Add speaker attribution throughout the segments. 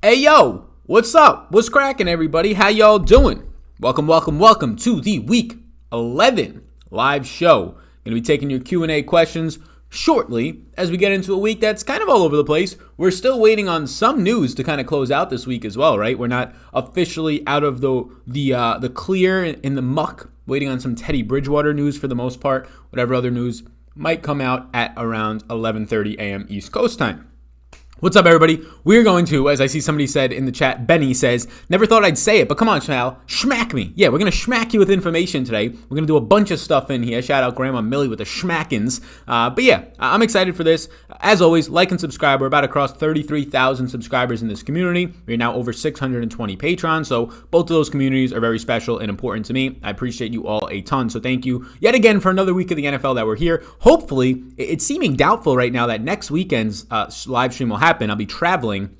Speaker 1: Hey yo, what's up? What's cracking, everybody? How y'all doing? Welcome to the Week 11 live show. Gonna be taking your Q&A questions shortly as we get into a week that's kind of all over the place. We're still waiting on some news to kind of close out this week as well, right? We're not officially out of the clear in the muck, waiting on some Teddy Bridgewater news for the most part. Whatever other news might come out at around 11:30 a.m. East Coast time. What's up, everybody? We're going to, as I see somebody said in the chat, Benny says, never thought I'd say it, but come on, Sal, schmack me. Yeah, we're going to schmack you with information today. We're going to do a bunch of stuff in here. Shout out Grandma Millie with the schmackins. But yeah, I'm excited for this. As always, like and subscribe. We're about to cross 33,000 subscribers in this community. We're now over 620 patrons, so both of those communities are very special and important to me. I appreciate you all a ton, so thank you yet again for another week of the NFL that we're here. Hopefully, it's seeming doubtful right now that next weekend's live stream will happen. I'll be traveling.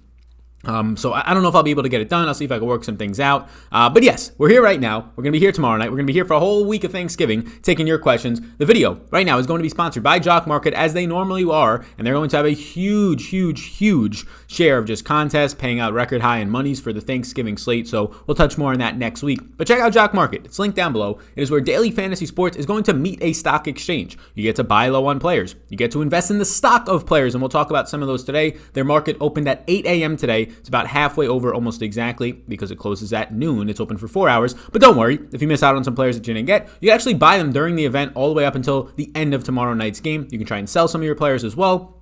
Speaker 1: So I don't know if I'll be able to get it done. I'll see if I can work some things out. But yes, we're here right now. We're going to be here tomorrow night. We're going to be here for a whole week of Thanksgiving, taking your questions. The video right now is going to be sponsored by Jock Market, as they normally are, and they're going to have a huge share of just contests, paying out record high in monies for the Thanksgiving slate. So we'll touch more on that next week. But check out Jock Market. It's linked down below. It is where daily fantasy sports is going to meet a stock exchange. You get to buy low on players. You get to invest in the stock of players, and we'll talk about some of those today. Their market opened at 8 a.m. today. It's about halfway over almost exactly because it closes at noon. It's open for 4 hours. But don't worry, if you miss out on some players that you didn't get, you can actually buy them during the event all the way up until the end of tomorrow night's game. You can try and sell some of your players as well.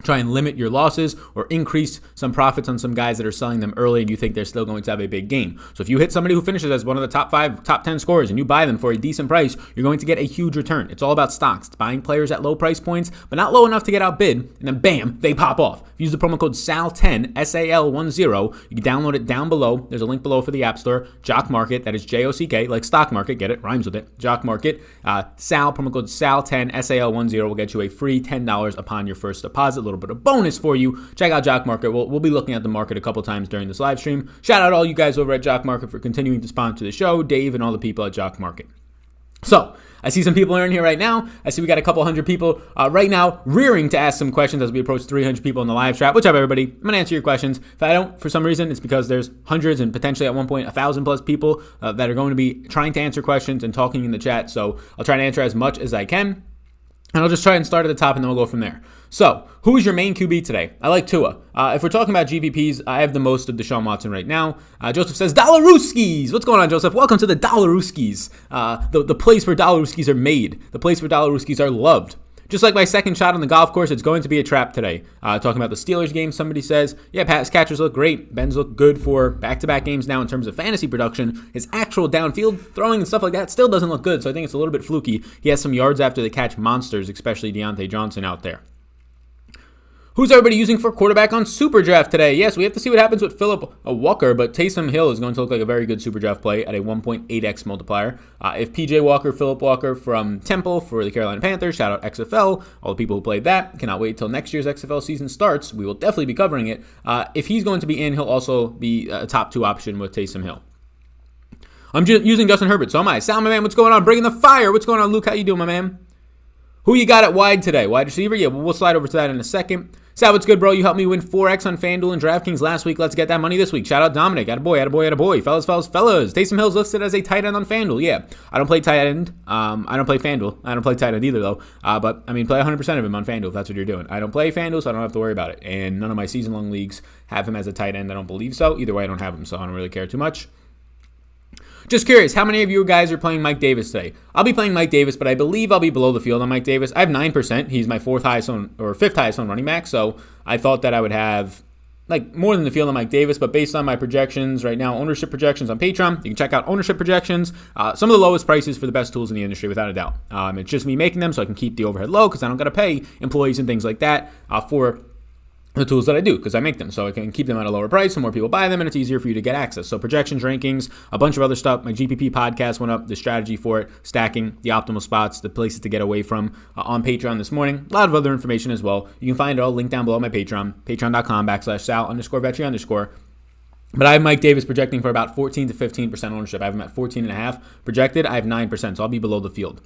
Speaker 1: Try and limit your losses or increase some profits on some guys that are selling them early and you think they're still going to have a big game. So if you hit somebody who finishes as one of the top 5, top 10 scorers and you buy them for a decent price, you're going to get a huge return. It's all about stocks. It's buying players at low price points, but not low enough to get outbid, and then bam, they pop off. If you use the promo code SAL10, SAL10, you can download it down below. There's a link below for the App Store. Jock Market, that is J-O-C-K, like stock market, get it, rhymes with it. Jock Market, Sal, promo code SAL10, SAL10 will get you a free $10 upon your first deposit. A little bit of bonus for you. Check out Jock Market. We'll be looking at the market a couple times during this live stream. Shout out all you guys over at Jock Market for continuing to sponsor the show, Dave and all the people at Jock Market. So, I see some people in here right now. I see we got a couple hundred people right now rearing to ask some questions as we approach 300 people in the live chat. What's up, everybody? I'm going to answer your questions. If I don't, for some reason, it's because there's hundreds and potentially at one point 1,000 plus people that are going to be trying to answer questions and talking in the chat. So, I'll try to answer as much as I can. And I'll just try and start at the top, and then we'll go from there. So, who is your main QB today? I like Tua. If we're talking about GPPs, I have the most of Deshaun Watson right now. Joseph says, Dollaruskis. What's going on, Joseph? Welcome to the Dollaruskis, the place where Dollaruskis are made, the place where Dollaruskis are loved. Just like my second shot on the golf course, it's going to be a trap today. Talking about the Steelers game, somebody says, yeah, pass catchers look great. Ben's look good for back-to-back games now in terms of fantasy production. His actual downfield throwing and stuff like that still doesn't look good, so I think it's a little bit fluky. He has some yards after the catch monsters, especially Deontay Johnson out there. Who's everybody using for quarterback on Super Draft today? Yes, we have to see what happens with Philip Walker, but Taysom Hill is going to look like a very good Super Draft play at a 1.8x multiplier. If PJ Walker, Philip Walker from Temple for the Carolina Panthers, shout out XFL, all the people who played that. Cannot wait till next year's XFL season starts. We will definitely be covering it. If he's going to be in, he'll also be a top 2 option with Taysom Hill. I'm using Justin Herbert, so am I. Sal, my man, what's going on? Bringing the fire. What's going on, Luke? How you doing, my man? Who you got at wide today? Wide receiver? Yeah, we'll slide over to that in a second. Sal, what's good, bro? You helped me win 4x on FanDuel and DraftKings last week. Let's get that money this week. Shout out Dominic. Attaboy. Fellas. Taysom Hill's listed as a tight end on FanDuel. Yeah, I don't play tight end. I don't play FanDuel. I don't play tight end either, though. But, I mean, play 100% of him on FanDuel if that's what you're doing. I don't play FanDuel, so I don't have to worry about it. And none of my season-long leagues have him as a tight end. I don't believe so. Either way, I don't have him, so I don't really care too much. Just curious, how many of you guys are playing Mike Davis today? I'll be playing Mike Davis, but I believe I'll be below the field on Mike Davis. I have 9%. He's my 5th highest on running back, so I thought that I would have more than the field on Mike Davis, but based on my projections right now, ownership projections on Patreon, you can check out ownership projections. Some of the lowest prices for the best tools in the industry, without a doubt. It's just me making them so I can keep the overhead low because I don't got to pay employees and things like that for the tools that I do because I make them, so I can keep them at a lower price so more people buy them and it's easier for you to get access. So projections, rankings, a bunch of other stuff. My GPP podcast went up, the strategy for it, stacking, the optimal spots, the places to get away from on Patreon this morning. A lot of other information as well. You can find it all linked down below my Patreon, patreon.com/Sal_Vetri_. But I have Mike Davis projecting for about 14 to 15% ownership. I have him at 14.5 projected. I have 9%, so I'll be below the field.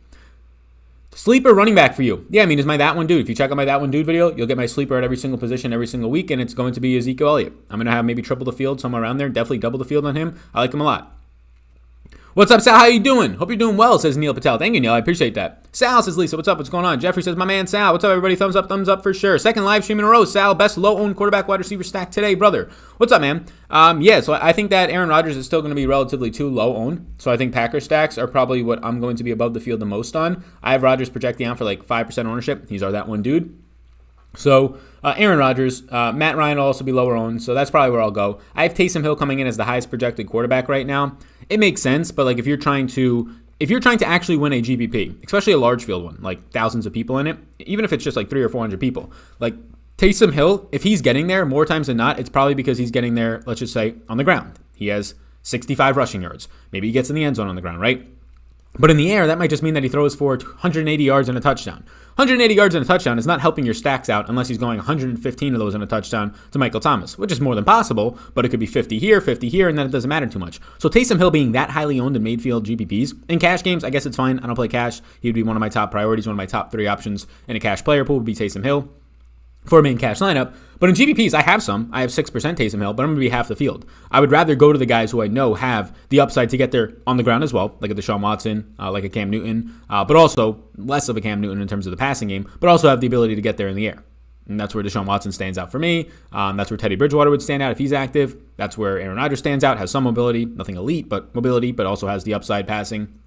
Speaker 1: Sleeper running back for you. Yeah, I mean, is my That One Dude. If you check out my That One Dude video, you'll get my sleeper at every single position every single week, and it's going to be Ezekiel Elliott. I'm going to have maybe triple the field, somewhere around there. Definitely double the field on him. I like him a lot. What's up, Sal? How you doing? Hope you're doing well, says Neil Patel. Thank you, Neil. I appreciate that. Sal says, Lisa, what's up? What's going on? Jeffrey says, my man Sal. What's up, everybody? Thumbs up for sure. Second live stream in a row. Sal, best low-owned quarterback wide receiver stack today, brother. What's up, man? So I think that Aaron Rodgers is still going to be relatively too low-owned. So I think Packers stacks are probably what I'm going to be above the field the most on. I have Rodgers projecting out for like 5% ownership. He's our That One Dude. So Aaron Rodgers, Matt Ryan will also be lower owned, so that's probably where I'll go. I have Taysom Hill coming in as the highest projected quarterback right now. It makes sense, but like if you're trying to actually win a GPP, especially a large field one, like thousands of people in it, even if it's just like 300 or 400 people, like Taysom Hill, if he's getting there more times than not, it's probably because he's getting there, let's just say, on the ground. He has 65 rushing yards. Maybe he gets in the end zone on the ground, right? But in the air, that might just mean that he throws for 180 yards and a touchdown. 180 yards and a touchdown is not helping your stacks out unless he's going 115 of those in a touchdown to Michael Thomas, which is more than possible, but it could be 50 here, and then it doesn't matter too much. So Taysom Hill being that highly owned in Mayfield GPPs, in cash games, I guess it's fine. I don't play cash. He would be one of my top priorities, one of my top 3 options in a cash player pool would be Taysom Hill for a main cash lineup. But in GPPs, I have 6% Taysom Hill, but I'm going to be half the field. I would rather go to the guys who I know have the upside to get there on the ground as well, like a Deshaun Watson, like a Cam Newton, but also less of a Cam Newton in terms of the passing game, but also have the ability to get there in the air. And that's where Deshaun Watson stands out for me. That's where Teddy Bridgewater would stand out if he's active. That's where Aaron Rodgers stands out, has some mobility, nothing elite, but mobility, but also has the upside passing.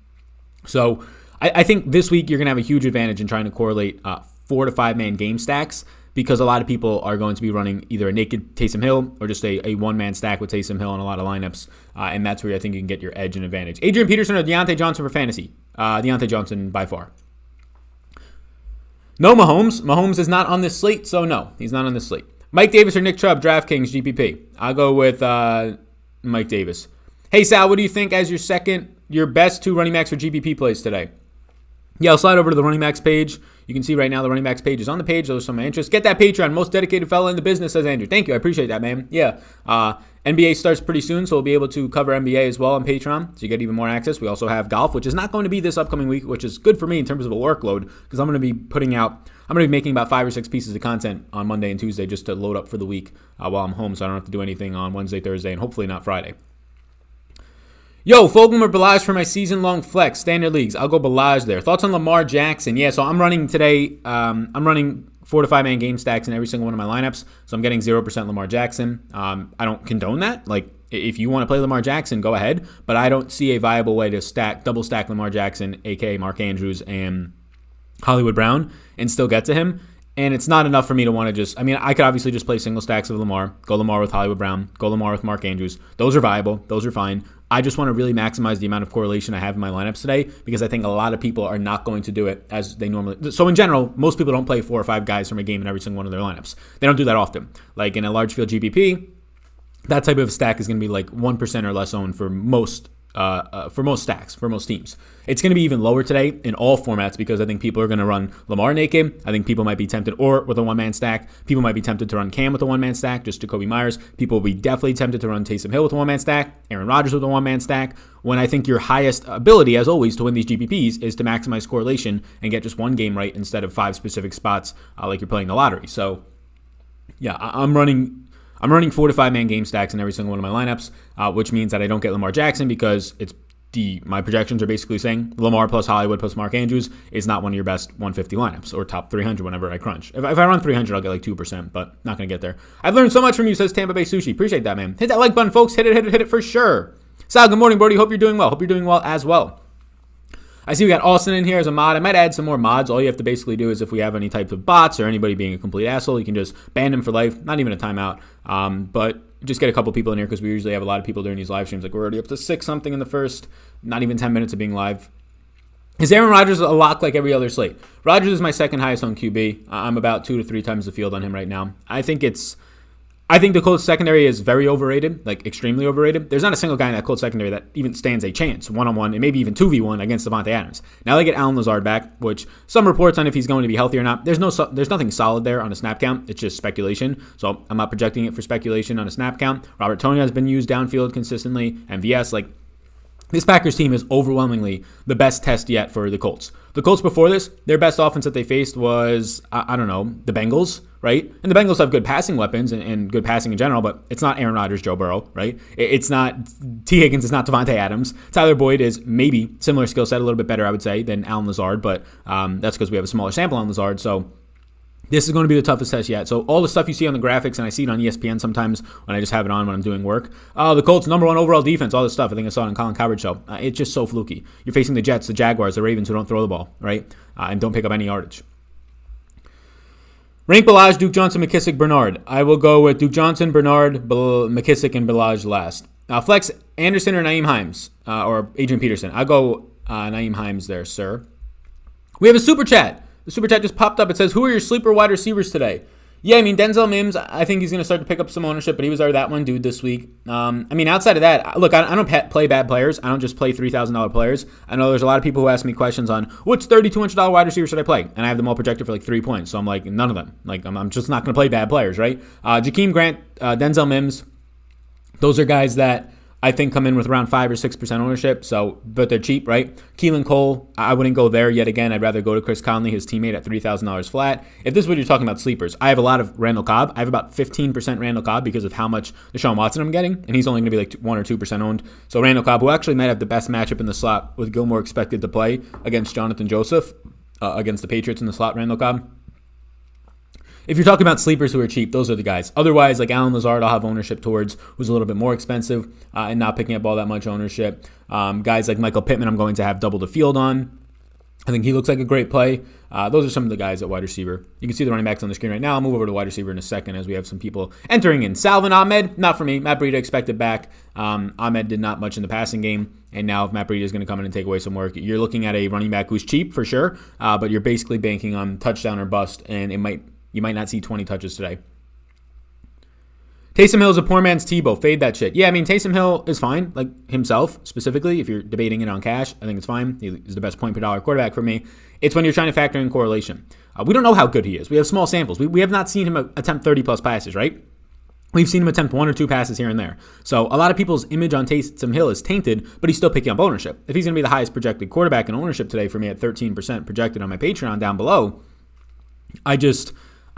Speaker 1: So I think this week you're going to have a huge advantage in trying to correlate 4 to 5 man game stacks, because a lot of people are going to be running either a naked Taysom Hill or just a one-man stack with Taysom Hill in a lot of lineups, and that's where I think you can get your edge and advantage. Adrian Peterson or Deontay Johnson for fantasy? Deontay Johnson by far. No Mahomes. Mahomes is not on this slate, so no, he's not on this slate. Mike Davis or Nick Chubb, DraftKings GPP? I'll go with Mike Davis. Hey, Sal, what do you think as your best 2 running backs for GPP plays today? Yeah, I'll slide over to the running backs page. You can see right now the running backs page is on the page. Those are some of my interests. Get that Patreon. Most dedicated fella in the business, says Andrew. Thank you. I appreciate that, man. Yeah. NBA starts pretty soon, so we'll be able to cover NBA as well on Patreon, so you get even more access. We also have golf, which is not going to be this upcoming week, which is good for me in terms of a workload, because I'm going to be making about 5 or 6 pieces of content on Monday and Tuesday just to load up for the week while I'm home, so I don't have to do anything on Wednesday, Thursday, and hopefully not Friday. Yo, Fulgham or Balazs for my season-long flex, standard leagues. I'll go Balazs there. Thoughts on Lamar Jackson? Yeah, so I'm running today, I'm running 4 to 5 man game stacks in every single one of my lineups, so I'm getting 0% Lamar Jackson. I don't condone that. Like, if you want to play Lamar Jackson, go ahead, but I don't see a viable way to double stack Lamar Jackson, a.k.a. Mark Andrews and Hollywood Brown, and still get to him. And it's not enough for me to want to I could obviously just play single stacks of Lamar, go Lamar with Hollywood Brown, go Lamar with Mark Andrews. Those are viable. Those are fine. I just want to really maximize the amount of correlation I have in my lineups today, because I think a lot of people are not going to do it as they normally. So in general, most people don't play 4 or 5 guys from a game in every single one of their lineups. They don't do that often. Like in a large field GPP, that type of stack is going to be like 1% or less owned for most stacks, for most teams. It's going to be even lower today in all formats, because I think people are going to run Lamar naked. I think people might be tempted, or with a one-man stack. People might be tempted to run Cam with a one-man stack, just Jacoby Myers. People will be definitely tempted to run Taysom Hill with a one-man stack, Aaron Rodgers with a one-man stack, when I think your highest ability, as always, to win these GPPs is to maximize correlation and get just one game right instead of 5 specific spots like you're playing the lottery. So, yeah, I'm running 4 to 5 man game stacks in every single one of my lineups, which means that I don't get Lamar Jackson, because my projections are basically saying Lamar plus Hollywood plus Mark Andrews is not one of your best 150 lineups or top 300 whenever I crunch. If I run 300, I'll get like 2%, but not going to get there. I've learned so much from you, says Tampa Bay Sushi. Appreciate that, man. Hit that like button, folks. Hit it for sure. Sal, good morning, Brody. Hope you're doing well. Hope you're doing well as well. I see we got Austin in here as a mod. I might add some more mods. All you have to basically do is, if we have any type of bots or anybody being a complete asshole, you can just ban them for life. Not even a timeout. But just get a couple people in here, because we usually have a lot of people during these live streams. Like, we're already up to 6 something in the first, not even 10 minutes of being live. Is Aaron Rodgers a lock like every other slate? Rodgers is my second highest on QB. I'm about 2 to 3 times the field on him right now. I think the Colts secondary is very overrated, like extremely overrated. There's not a single guy in that Colts secondary that even stands a chance, one-on-one, and maybe even 2v1 against Devontae Adams. Now they get Allen Lazard back, which some reports on if he's going to be healthy or not. There's nothing solid there on a snap count. It's just speculation. So I'm not projecting it for speculation on a snap count. Robert Tonyan has been used downfield consistently. MVS, like, this Packers team is overwhelmingly the best test yet for the Colts. The Colts before this, their best offense that they faced was, I don't know, the Bengals, right? And the Bengals have good passing weapons and good passing in general, but it's not Aaron Rodgers, Joe Burrow, right? It's not T. Higgins, it's not Devontae Adams. Tyler Boyd is maybe similar skill set, a little bit better, I would say, than Allen Lazard, but that's because we have a smaller sample on Lazard. So this is going to be the toughest test yet. So all the stuff you see on the graphics, and I see it on ESPN sometimes when I just have it on when I'm doing work. The Colts, number 1 overall defense, all this stuff. I think I saw it on Colin Cowherd's show. It's just so fluky. You're facing the Jets, the Jaguars, the Ravens who don't throw the ball, right? And don't pick up any yardage. Rank Ballage, Duke Johnson, McKissick, Bernard. I will go with Duke Johnson, Bernard, McKissick, and Ballage last. Flex Anderson or Naeem Himes, or Adrian Peterson. I'll go Naeem Himes there, sir. We have a super chat. The super chat just popped up. It says, who are your sleeper wide receivers today? Yeah, I mean, Denzel Mims, I think he's going to start to pick up some ownership, but he was already that one dude this week. I mean, outside of that, look, I don't play bad players. I don't just play $3,000 players. I know there's a lot of people who ask me questions on, which $3,200 wide receiver should I play? And I have them all projected for like 3 points. So I'm like, none of them. Like, I'm just not going to play bad players, right? Jakeem Grant, Denzel Mims, those are guys that I think come in with around 5 or 6% ownership, but they're cheap, right? Keelan Cole, I wouldn't go there yet again. I'd rather go to Chris Conley, his teammate, at $3,000 flat. If this is what you're talking about sleepers, I have a lot of Randall Cobb. I have about 15% Randall Cobb because of how much Deshaun Watson I'm getting, and he's only going to be like 1 or 2% owned. So Randall Cobb, who actually might have the best matchup in the slot with Gilmore expected to play against Jonathan Joseph, against the Patriots in the slot, Randall Cobb. If you're talking about sleepers who are cheap, those are the guys. Otherwise, like Allen Lazard, I'll have ownership towards, who's a little bit more expensive and not picking up all that much ownership. Guys like Michael Pittman, I'm going to have double the field on. I think he looks like a great play. Those are some of the guys at wide receiver. You can see the running backs on the screen right now. I'll move over to wide receiver in a second as we have some people entering in. Salvin Ahmed, not for me. Matt Breida expected back. Ahmed did not much in the passing game. And now if Matt Breida is going to come in and take away some work, you're looking at a running back who's cheap for sure, but you're basically banking on touchdown or bust, and you might not see 20 touches today. Taysom Hill is a poor man's Tebow. Fade that shit. Yeah, I mean, Taysom Hill is fine, like himself specifically. If you're debating it on cash, I think it's fine. He's the best point per dollar quarterback for me. It's when you're trying to factor in correlation. We don't know how good he is. We have small samples. We have not seen him attempt 30-plus passes, right? We've seen him attempt 1 or 2 passes here and there. So a lot of people's image on Taysom Hill is tainted, but he's still picking up ownership. If he's going to be the highest projected quarterback in ownership today for me at 13% projected on my Patreon down below, I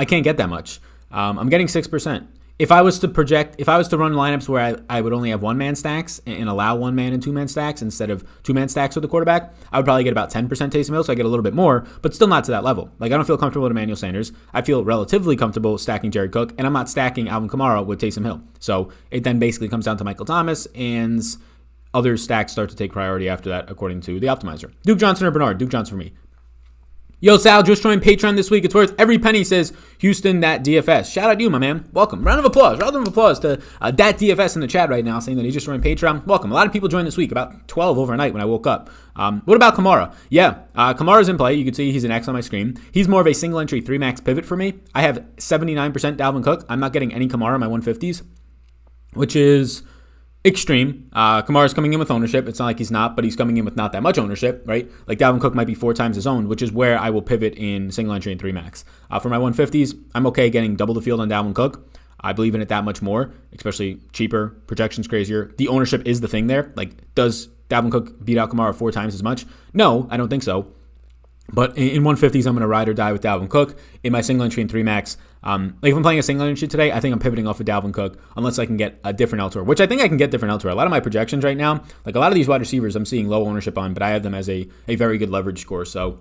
Speaker 1: can't get that much. I'm getting 6%. If I was to run lineups where I would only have 1-man stacks and allow 1-man and 2-man stacks instead of 2-man stacks with the quarterback, I would probably get about 10% Taysom Hill, so I get a little bit more, but still not to that level. Like, I don't feel comfortable with Emmanuel Sanders. I feel relatively comfortable stacking Jared Cook, and I'm not stacking Alvin Kamara with Taysom Hill. So it then basically comes down to Michael Thomas, and other stacks start to take priority after that, according to the optimizer. Duke Johnson or Bernard? Duke Johnson for me. Yo, Sal, just joined Patreon this week. It's worth every penny, says Houston, that DFS. Shout out to you, my man. Welcome. Round of applause to that DFS in the chat right now, saying that he just joined Patreon. Welcome. A lot of people joined this week, about 12 overnight when I woke up. What about Kamara? Yeah, Kamara's in play. You can see he's an X on my screen. He's more of a single entry 3-max pivot for me. I have 79% Dalvin Cook. I'm not getting any Kamara in my 150s, which is extreme. Kamara's coming in with ownership. It's not like he's not, but he's coming in with not that much ownership, right? Like Dalvin Cook might be 4 times his own, which is where I will pivot in single entry and 3-max. For my 150s, I'm okay getting double the field on Dalvin Cook. I believe in it that much more, especially cheaper, projections crazier. The ownership is the thing there. Like, does Dalvin Cook beat out Kamara 4 times as much? No, I don't think so. But in 150s, I'm going to ride or die with Dalvin Cook. In my single entry and 3-max, like if I'm playing a single entry today, I think I'm pivoting off of Dalvin Cook unless I can get a different elsewhere, which I think I can get different elsewhere. A lot of my projections right now, like a lot of these wide receivers, I'm seeing low ownership on, but I have them as a very good leverage score. So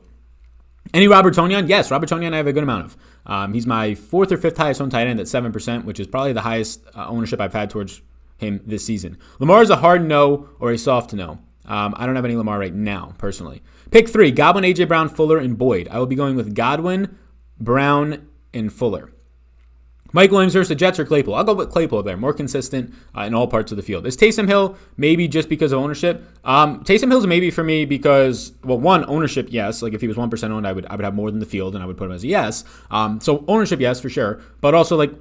Speaker 1: any Robert Tonyan? Yes, Robert Tonyan I have a good amount of. He's my 4th or 5th highest owned tight end at 7%, which is probably the highest ownership I've had towards him this season. Lamar is a hard no or a soft no. I don't have any Lamar right now, personally. Pick 3, Godwin, A.J. Brown, Fuller, and Boyd. I will be going with Godwin, Brown, and Fuller. Mike Williams versus the Jets or Claypool? I'll go with Claypool there, more consistent in all parts of the field. Is Taysom Hill maybe just because of ownership? Taysom Hill's maybe for me because, well, one, ownership, yes. Like if he was 1% owned, I would have more than the field, and I would put him as a yes. So ownership, yes, for sure. But also, like,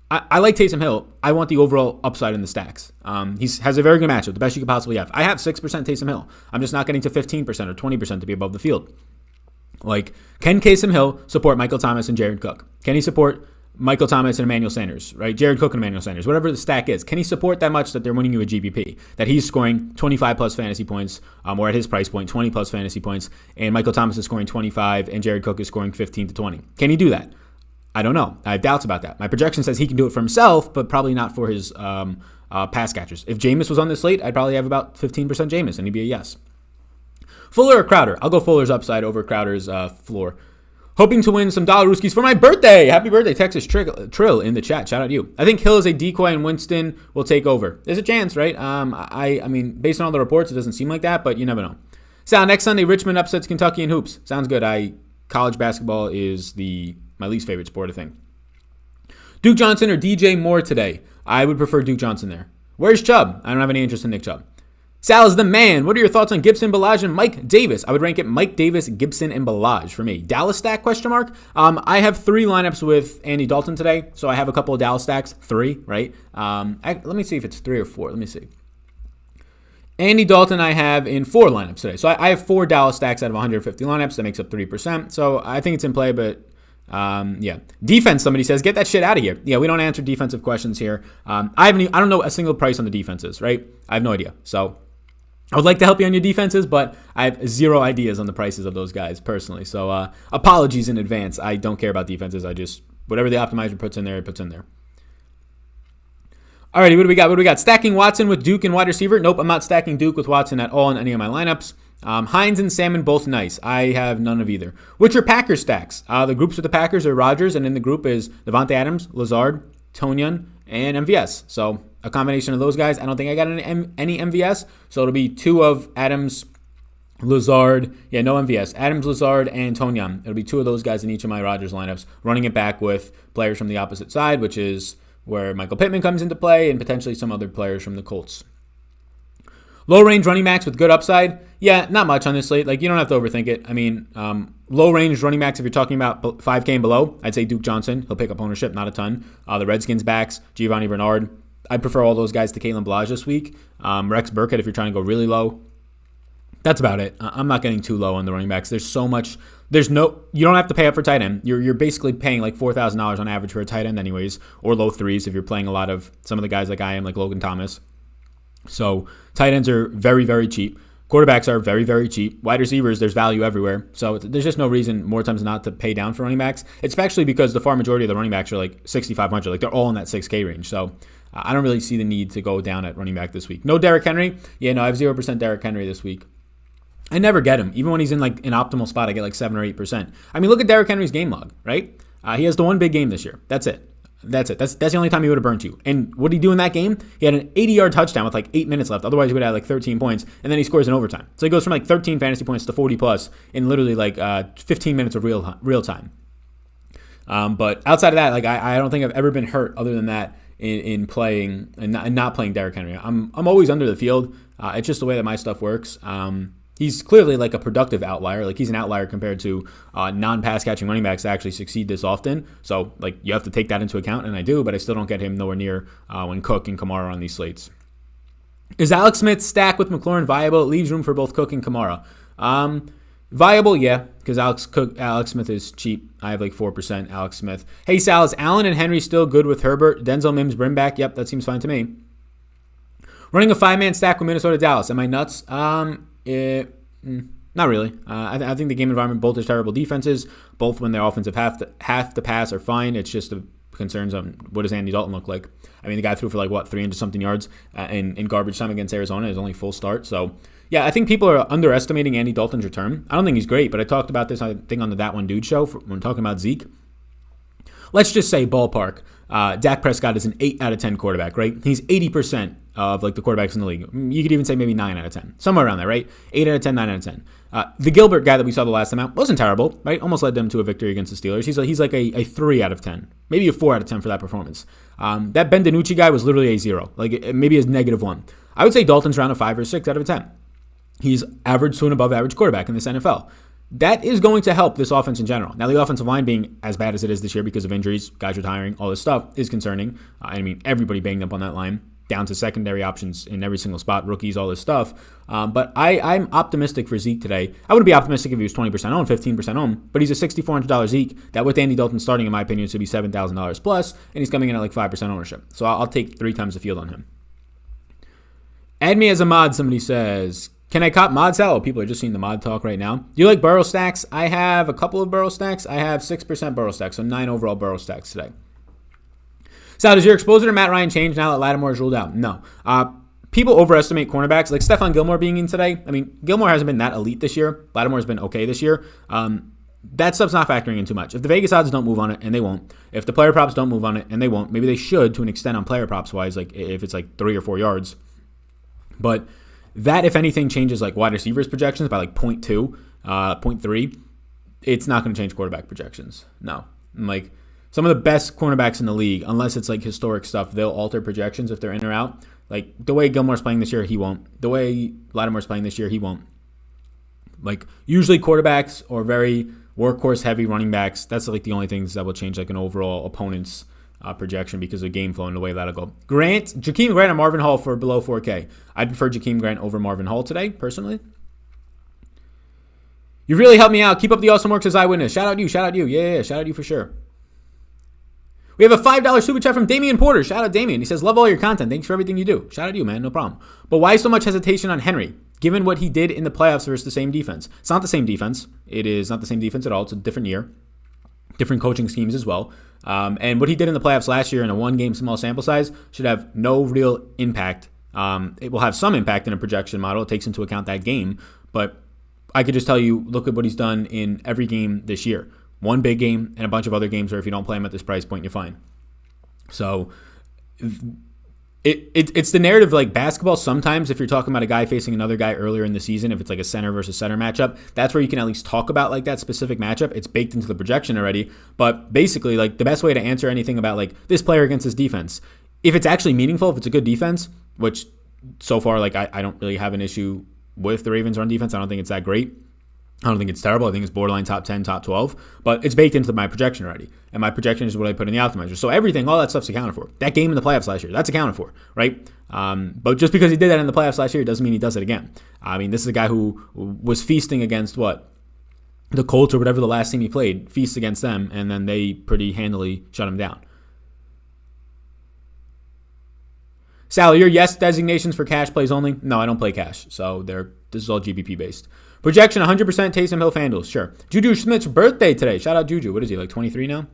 Speaker 1: I like Taysom Hill. I want the overall upside in the stacks. He has a very good matchup, the best you could possibly have. I have 6% Taysom Hill. I'm just not getting to 15% or 20% to be above the field. Like, can Taysom Hill support Michael Thomas and Jared Cook? Can he support Michael Thomas and Emmanuel Sanders, right? Jared Cook and Emmanuel Sanders, whatever the stack is. Can he support that much that they're winning you a GPP? That he's scoring 25 plus fantasy points, or at his price point, 20 plus fantasy points, and Michael Thomas is scoring 25 and Jared Cook is scoring 15 to 20. Can he do that? I don't know. I have doubts about that. My projection says he can do it for himself, but probably not for his pass catchers. If Jameis was on this slate, I'd probably have about 15% Jameis, and he'd be a yes. Fuller or Crowder? I'll go Fuller's upside over Crowder's floor. Hoping to win some dollar rooskies for my birthday. Happy birthday, Texas Trill in the chat. Shout out to you. I think Hill is a decoy and Winston will take over. There's a chance, right? I mean, based on all the reports, it doesn't seem like that, but you never know. Sal, next Sunday, Richmond upsets Kentucky in hoops. Sounds good. College basketball is my least favorite sport, I think. Duke Johnson or DJ Moore today? I would prefer Duke Johnson there. Where's Chubb? I don't have any interest in Nick Chubb. Sal is the man. What are your thoughts on Gibson, Ballage, and Mike Davis? I would rank it Mike Davis, Gibson, and Ballage for me. Dallas stack, question mark? I have 3 lineups with Andy Dalton today, so I have a couple of Dallas stacks. 3, right? Let me see if it's 3 or 4. Let me see. Andy Dalton I have in 4 lineups today. So I have 4 Dallas stacks out of 150 lineups. That makes up 3%. So I think it's in play, but yeah. Defense, somebody says, get that shit out of here. Yeah, we don't answer defensive questions here. I don't know a single price on the defenses, right? I have no idea. So I would like to help you on your defenses, but I have 0 ideas on the prices of those guys personally. So apologies in advance. I don't care about defenses. I just, whatever the optimizer puts in there, it puts in there. Alrighty, what do we got? Stacking Watson with Duke and wide receiver? Nope, I'm not stacking Duke with Watson at all in any of my lineups. Hines and Salmon, both nice. I have none of either. Which are Packers stacks? The groups with the Packers are Rodgers, and in the group is Devontae Adams, Lazard, Tonyan, and MVS. So a combination of those guys. I don't think I got any MVS, so it'll be 2 of Adams, Lazard. Yeah, no MVS. Adams, Lazard, and Tonyan. It'll be 2 of those guys in each of my Rodgers lineups, running it back with players from the opposite side, which is where Michael Pittman comes into play, and potentially some other players from the Colts. Low-range running backs with good upside? Yeah, not much on this slate. Like, you don't have to overthink it. I mean, low-range running backs, if you're talking about 5K and below, I'd say Duke Johnson. He'll pick up ownership, not a ton. The Redskins backs, Giovanni Bernard. I prefer all those guys to Kalen Ballage this week. Rex Burkhead, if you're trying to go really low. That's about it. I'm not getting too low on the running backs. There's so much. You don't have to pay up for tight end. You're basically paying like $4,000 on average for a tight end anyways, or low 3s if you're playing a lot of some of the guys like I am, like Logan Thomas. So tight ends are very, very cheap. Quarterbacks are very, very cheap. Wide receivers, there's value everywhere. So there's just no reason more times than not to pay down for running backs, especially because the far majority of the running backs are like 6,500. Like they're all in that 6K range. So I don't really see the need to go down at running back this week. No Derrick Henry. Yeah, no, I have 0% Derrick Henry this week. I never get him. Even when he's in like an optimal spot, I get like 7 or 8%. I mean, look at Derrick Henry's game log, right? He has the one big game this year. That's it. That's the only time he would have burnt you. And what did he do in that game? He had an 80-yard touchdown with like 8 minutes left. Otherwise, he would have like 13 points. And then he scores in overtime. So he goes from like 13 fantasy points to 40 plus in literally like 15 minutes of real time. But outside of that, like I don't think I've ever been hurt other than that in playing and not playing Derrick Henry. I'm always under the field. It's just the way that my stuff works. He's clearly like a productive outlier. Like he's an outlier compared to non-pass catching running backs that actually succeed this often. So like you have to take that into account, and I do, but I still don't get him nowhere near when Cook and Kamara are on these slates. Is Alex Smith's stack with McLaurin viable? It leaves room for both Cook and Kamara. Viable, yeah, because Alex Smith is cheap. I have like 4% Alex Smith. Hey Sal, is Allen and Henry still good with Herbert? Denzel Mims bring back? Yep, that seems fine to me. Running a 5-man stack with Minnesota Dallas. Am I nuts? Not really. I think the game environment, both are terrible defenses. Both when their offensive half the pass are fine. It's just the concerns on what does Andy Dalton look like. I mean, the guy threw for like, 300-something yards in garbage time against Arizona. His only full start. So, yeah, I think people are underestimating Andy Dalton's return. I don't think he's great, but I talked about this, I think, on the That One Dude show when talking about Zeke. Let's just say ballpark. Dak Prescott is an 8 out of 10 quarterback, right? He's 80% of like the quarterbacks in the league. You could even say maybe 9 out of 10. Somewhere around there, right? 8 out of 10, 9 out of 10. The Gilbert guy that we saw the last time out wasn't terrible, right? Almost led them to a victory against the Steelers. He's like a 3 out of 10. Maybe a 4 out of 10 for that performance. That Ben DiNucci guy was literally a 0. Like maybe a -1. I would say Dalton's around a 5 or 6 out of 10. He's average to an above average quarterback in this NFL. That is going to help this offense in general. Now, the offensive line being as bad as it is this year because of injuries, guys retiring, all this stuff is concerning. I mean, everybody banged up on that line. down to secondary options in every single spot, rookies, all this stuff. But I'm optimistic for Zeke today. I wouldn't be optimistic if he was 20% owned, 15% owned, but he's a $6,400 Zeke that with Andy Dalton starting, in my opinion, should be $7,000 plus, and he's coming in at like 5% ownership. So I'll take 3 times the field on him. Add me as a mod, somebody says. Can I cop mod, Sal? Oh, people are just seeing the mod talk right now. Do you like Burrow stacks? I have a couple of Burrow stacks. I have 6% Burrow stacks, so 9 overall Burrow stacks today. Sal, does your exposure to Matt Ryan change now that Lattimore is ruled out? No. People overestimate cornerbacks, like Stephon Gilmore being in today. I mean, Gilmore hasn't been that elite this year. Lattimore's been okay this year. That stuff's not factoring in too much. If the Vegas odds don't move on it, and they won't. If the player props don't move on it, and they won't. Maybe they should to an extent on player props wise, like if it's like 3 or 4 yards. But that, if anything, changes like wide receivers projections by like 0.2, 0.3. It's not going to change quarterback projections. No. Like some of the best cornerbacks in the league, unless it's like historic stuff, they'll alter projections if they're in or out. Like the way Gilmore's playing this year, he won't. The way Lattimore's playing this year, he won't. Like usually quarterbacks or very workhorse heavy running backs, that's like the only things that will change like an overall opponent's projection because of game flow and the way that'll go. Jakeem Grant or Marvin Hall for below 4K. I'd prefer Jakeem Grant over Marvin Hall today, personally. You really helped me out. Keep up the awesome work as eyewitness. Shout out you. Yeah, shout out you for sure. We have a $5 super chat from Damian Porter. Shout out Damian. He says, love all your content. Thanks for everything you do. Shout out to you, man. No problem. But why so much hesitation on Henry, given what he did in the playoffs versus the same defense? It's not the same defense. It is not the same defense at all. It's a different year. Different coaching schemes as well. And what he did in the playoffs last year in a one-game small sample size should have no real impact. It will have some impact in a projection model. It takes into account that game. But I could just tell you, look at what he's done in every game this year. One big game and a bunch of other games where if you don't play him at this price point, you're fine. So it's the narrative like basketball. Sometimes if you're talking about a guy facing another guy earlier in the season, if it's like a center versus center matchup, that's where you can at least talk about like that specific matchup. It's baked into the projection already. But basically like the best way to answer anything about like this player against this defense, if it's actually meaningful, if it's a good defense, which so far like I don't really have an issue with the Ravens run defense. I don't think it's that great. I don't think it's terrible. I think it's borderline top 10, top 12, but it's baked into my projection already. And my projection is what I put in the optimizer. So everything, all that stuff's accounted for. That game in the playoffs last year, that's accounted for, right? But just because he did that in the playoffs last year doesn't mean he does it again. I mean, this is a guy who was feasting against what? The Colts or whatever the last team he played, feast against them, and then they pretty handily shut him down. Sal, your yes designations for cash plays only? No, I don't play cash. So this is all GBP based. Projection 100% Taysom Hill FanDuel. Sure. Juju Smith's birthday today. Shout out Juju. What is he, like 23 now?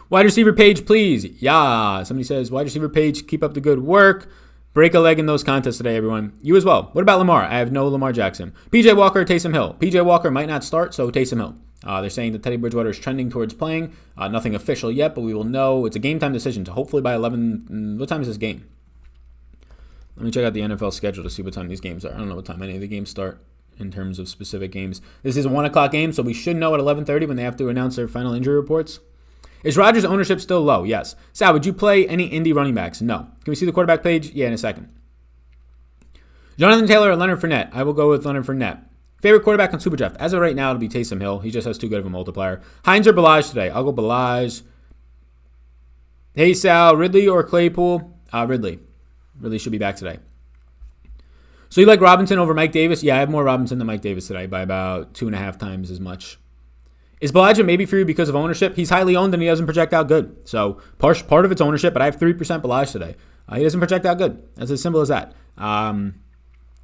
Speaker 1: Wide receiver page, please. Yeah. Somebody says, wide receiver page, keep up the good work. Break a leg in those contests today, everyone. You as well. What about Lamar? I have no Lamar Jackson. PJ Walker or Taysom Hill? PJ Walker might not start, so Taysom Hill. They're saying that Teddy Bridgewater is trending towards playing. Nothing official yet, but we will know. It's a game time decision, so hopefully by 11. What time is this game? Let me check out the NFL schedule to see what time these games are. I don't know what time any of the games start in terms of specific games. This is a 1 o'clock game, so we should know at 11:30 when they have to announce their final injury reports. Is Rodgers' ownership still low? Yes. Sal, would you play any Indy running backs? No. Can we see the quarterback page? Yeah, in a second. Jonathan Taylor or Leonard Fournette? I will go with Leonard Fournette. Favorite quarterback on Superdraft? As of right now, it'll be Taysom Hill. He just has too good of a multiplier. Hines or Ballage today? I'll go Ballage. Hey, Sal, Ridley or Claypool? Ridley. Ridley should be back today. So you like Robinson over Mike Davis? Yeah, I have more Robinson than Mike Davis today by about 2.5 times as much. Is Ballage maybe for you because of ownership? He's highly owned and he doesn't project out good. So part of it's ownership, but I have 3% Ballage today. He doesn't project out good. That's as simple as that.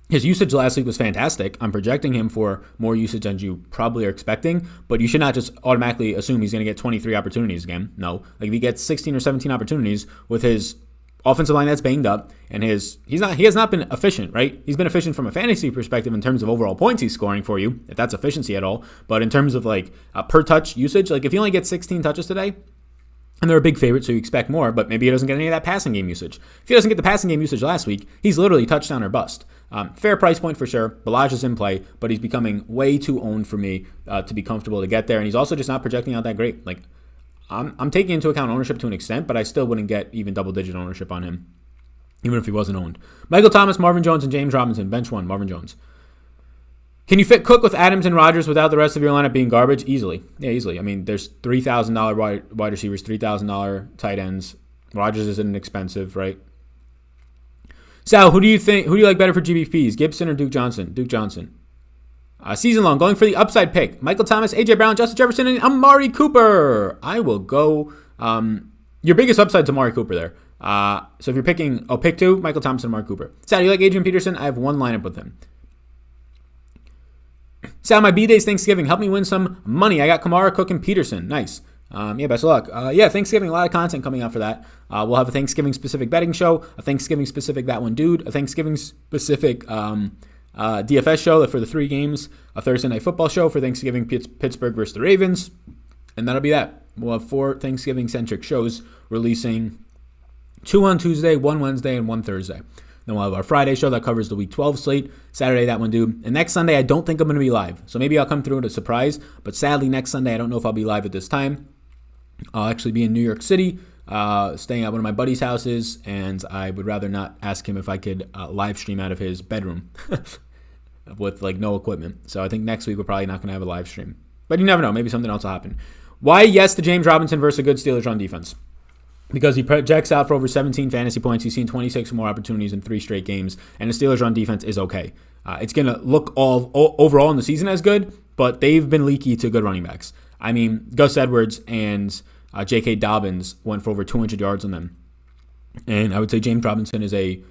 Speaker 1: His usage last week was fantastic. I'm projecting him for more usage than you probably are expecting, but you should not just automatically assume he's going to get 23 opportunities again. No. Like if he gets 16 or 17 opportunities with his offensive line that's banged up, and he has not been efficient, right? He's been efficient from a fantasy perspective in terms of overall points he's scoring for you, if that's efficiency at all. But in terms of like per touch usage, like if he only gets 16 touches today, and they're a big favorite, so you expect more, but maybe he doesn't get any of that passing game usage. If he doesn't get the passing game usage last week, he's literally touchdown or bust. Fair price point for sure. Ballage is in play, but he's becoming way too owned for me to be comfortable to get there, and he's also just not projecting out that great. Like I'm taking into account ownership to an extent, but I still wouldn't get even double-digit ownership on him, even if he wasn't owned. Michael Thomas, Marvin Jones, and James Robinson. Bench one, Marvin Jones. Can you fit Cook with Adams and Rodgers without the rest of your lineup being garbage? Easily. Yeah, easily. I mean, there's $3,000 wide receivers, $3,000 tight ends. Rodgers isn't expensive, right? Sal, who do you like better for GBPs, Gibson or Duke Johnson? Duke Johnson. Season long, going for the upside pick. Michael Thomas, A.J. Brown, Justin Jefferson, and Amari Cooper. I will go. Your biggest upside is Amari Cooper there. So if you're picking, pick 2, Michael Thomas and Amari Cooper. Sal, you like Adrian Peterson? I have one lineup with him. Sal, my B-Day's Thanksgiving. Help me win some money. I got Kamara, Cook, and Peterson. Nice. Best of luck. Thanksgiving, a lot of content coming out for that. We'll have a Thanksgiving-specific betting show, a Thanksgiving-specific That One Dude, a Thanksgiving-specific DFS show for the 3 games, a Thursday Night Football show for Thanksgiving, Pittsburgh versus the Ravens, and that'll be that. We'll have 4 Thanksgiving-centric shows releasing 2 on Tuesday, 1 Wednesday, and 1 Thursday. Then we'll have our Friday show that covers the Week 12 slate. Saturday, That One Dude. And next Sunday, I don't think I'm going to be live. So maybe I'll come through at a surprise. But sadly, next Sunday, I don't know if I'll be live at this time. I'll actually be in New York City, staying at one of my buddy's houses. And I would rather not ask him if I could live stream out of his bedroom with no equipment. So I think next week we're probably not going to have a live stream. But you never know. Maybe something else will happen. Why yes to James Robinson versus a good Steelers run defense? Because he projects out for over 17 fantasy points. He's seen 26 or more opportunities in 3 straight games. And the Steelers' run defense is okay. It's going to look overall in the season as good, but they've been leaky to good running backs. I mean, Gus Edwards and J.K. Dobbins went for over 200 yards on them. And I would say James Robinson is I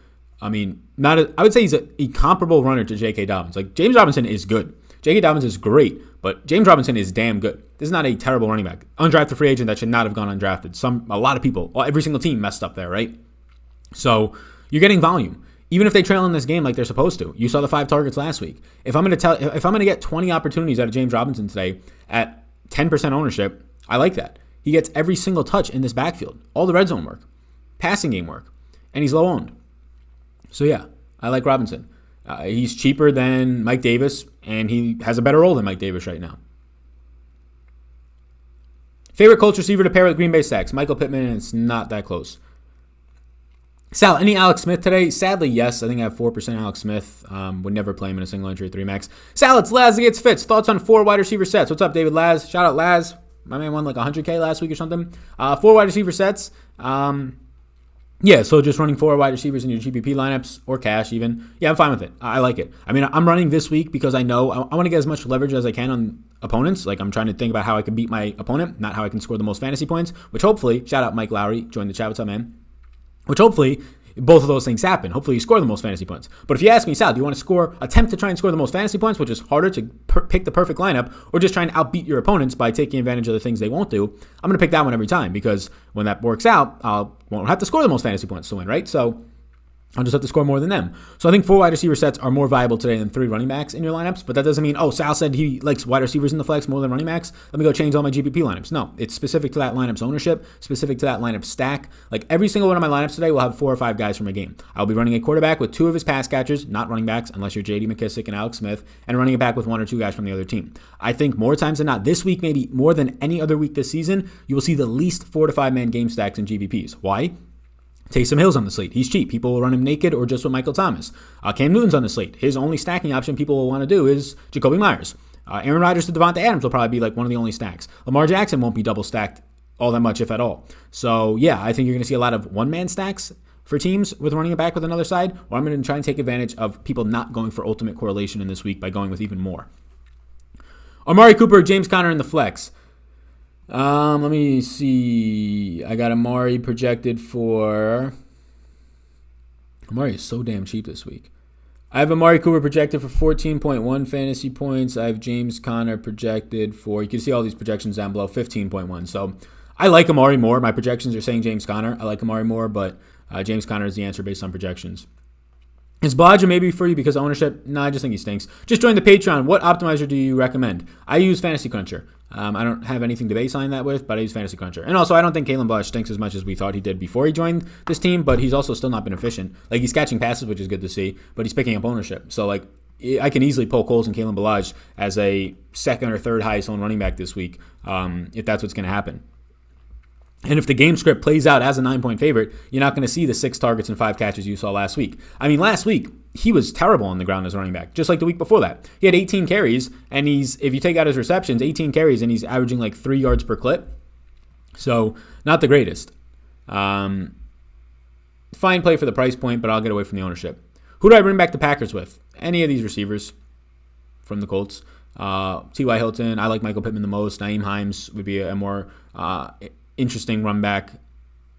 Speaker 1: would say he's a comparable runner to J.K. Dobbins. James Robinson is good. J.K. Dobbins is great, but James Robinson is damn good. This is not a terrible running back. Undrafted free agent that should not have gone undrafted. A lot of people, every single team messed up there, right? So you're getting volume. Even if they trail in this game like they're supposed to. You saw the 5 targets last week. If I'm going to get 20 opportunities out of James Robinson today at 10% ownership, I like that. He gets every single touch in this backfield. All the red zone work. Passing game work. And he's low owned. So yeah, I like Robinson. He's cheaper than Mike Davis, and he has a better role than Mike Davis right now. Favorite Colts receiver to pair with Green Bay stacks? Michael Pittman, and it's not that close. Sal, any Alex Smith today? Sadly, yes. I think I have 4% Alex Smith. Would never play him in a single entry 3 max. Sal, it's Laz against Fitz. Thoughts on 4 wide receiver sets? What's up, David Laz? Shout out Laz. My man won 100K last week or something. 4 wide receiver sets. So just running 4 wide receivers in your GPP lineups or cash even. Yeah, I'm fine with it. I like it. I mean, I'm running this week because I know I want to get as much leverage as I can on opponents. I'm trying to think about how I can beat my opponent, not how I can score the most fantasy points, which hopefully, shout out Mike Lowry, join the chat. What's up, man? Which hopefully both of those things happen. Hopefully you score the most fantasy points. But if you ask me, Sal, do you want to attempt to try and score the most fantasy points, which is harder to pick the perfect lineup, or just try and outbeat your opponents by taking advantage of the things they won't do? I'm going to pick that one every time because when that works out, I won't have to score the most fantasy points to win, right? So I'll just have to score more than them. So I think 4 wide receiver sets are more viable today than 3 running backs in your lineups, but that doesn't mean, Sal said he likes wide receivers in the flex more than running backs. Let me go change all my GPP lineups. No, it's specific to that lineup's ownership, specific to that lineup stack. Every single one of my lineups today will have 4 or 5 guys from a game. I'll be running a quarterback with 2 of his pass catchers, not running backs, unless you're J.D. McKissick and Alex Smith, and running it back with 1 or 2 guys from the other team. I think more times than not, this week, maybe more than any other week this season, you will see the least 4 to 5 man game stacks in GPPs. Why? Taysom Hill's on the slate. He's cheap. People will run him naked or just with Michael Thomas. Cam Newton's on the slate. His only stacking option people will want to do is Jacoby Myers. Aaron Rodgers to Devontae Adams will probably be one of the only stacks. Lamar Jackson won't be double stacked all that much, if at all. So yeah, I think you're going to see a lot of one-man stacks for teams with running it back with another side, or I'm going to try and take advantage of people not going for ultimate correlation in this week by going with even more. Amari Cooper, James Conner in the flex. Let me see. I got Amari projected for... Amari is so damn cheap this week. I have Amari Cooper projected for 14.1 fantasy points. I have James Conner projected for... You can see all these projections down below, 15.1. So I like Amari more. My projections are saying James Conner. I like Amari more, but James Conner is the answer based on projections. Is Balaja maybe for you because of ownership? No, I just think he stinks. Just join the Patreon. What optimizer do you recommend? I use Fantasy Cruncher. I don't have anything to baseline that with, but I use Fantasy Cruncher. And also, I don't think Kalen Balash stinks as much as we thought he did before he joined this team, but he's also still not been efficient. He's catching passes, which is good to see, but he's picking up ownership. So, I can easily poke holes in Kalen Balash as a second or third highest owned running back this week, if that's what's going to happen. And if the game script plays out as a 9-point favorite, you're not going to see the 6 targets and 5 catches you saw last week. I mean, last week, he was terrible on the ground as a running back, just like the week before that. He had 18 carries, and if you take out his receptions, 18 carries, and he's averaging 3 yards per clip. So, not the greatest. fine play for the price point, but I'll get away from the ownership. Who do I bring back the Packers with? Any of these receivers from the Colts. T.Y. Hilton, I like Michael Pittman the most. Nyheim Hines would be a more interesting run back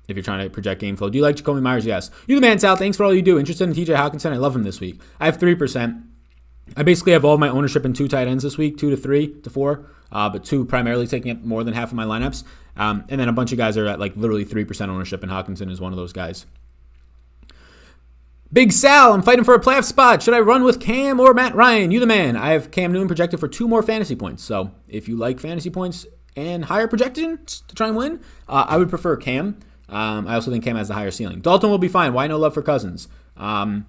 Speaker 1: if you're trying to project game flow. Do you like Jacoby Myers? Yes. You the man, Sal. Thanks for all you do. Interested in TJ Hawkinson? I love him this week. I have 3%. I basically have all of my ownership in 2 tight ends this week, 2 to 3 to 4, but 2 primarily taking up more than half of my lineups. And then a bunch of guys are at like literally 3% ownership, and Hawkinson is one of those guys. Big Sal, I'm fighting for a playoff spot. Should I run with Cam or Matt Ryan? You the man. I have Cam Newton projected for 2 more fantasy points. So if you like fantasy points and higher projections to try and win, I would prefer Cam. I also think Cam has the higher ceiling. Dalton will be fine. Why no love for Cousins? No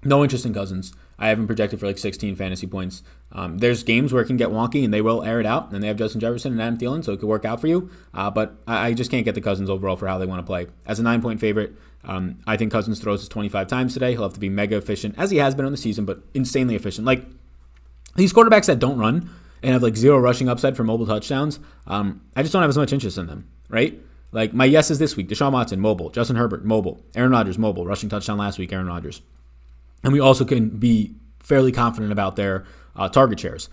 Speaker 1: interest in Cousins. I have him projected for like 16 fantasy points. There's games where it can get wonky and they will air it out, and they have Justin Jefferson and Adam Thielen, so it could work out for you. But I just can't get the Cousins overall for how they want to play. As a 9-point favorite, I think Cousins throws his 25 times today. He'll have to be mega efficient, as he has been on the season, but insanely efficient. Like these quarterbacks that don't run and have like 0 rushing upside for mobile touchdowns, I just don't have as much interest in them, right? Like my yeses this week: Deshaun Watson, mobile; Justin Herbert, mobile; Aaron Rodgers, mobile; rushing touchdown last week, Aaron Rodgers. And we also can be fairly confident about their target shares.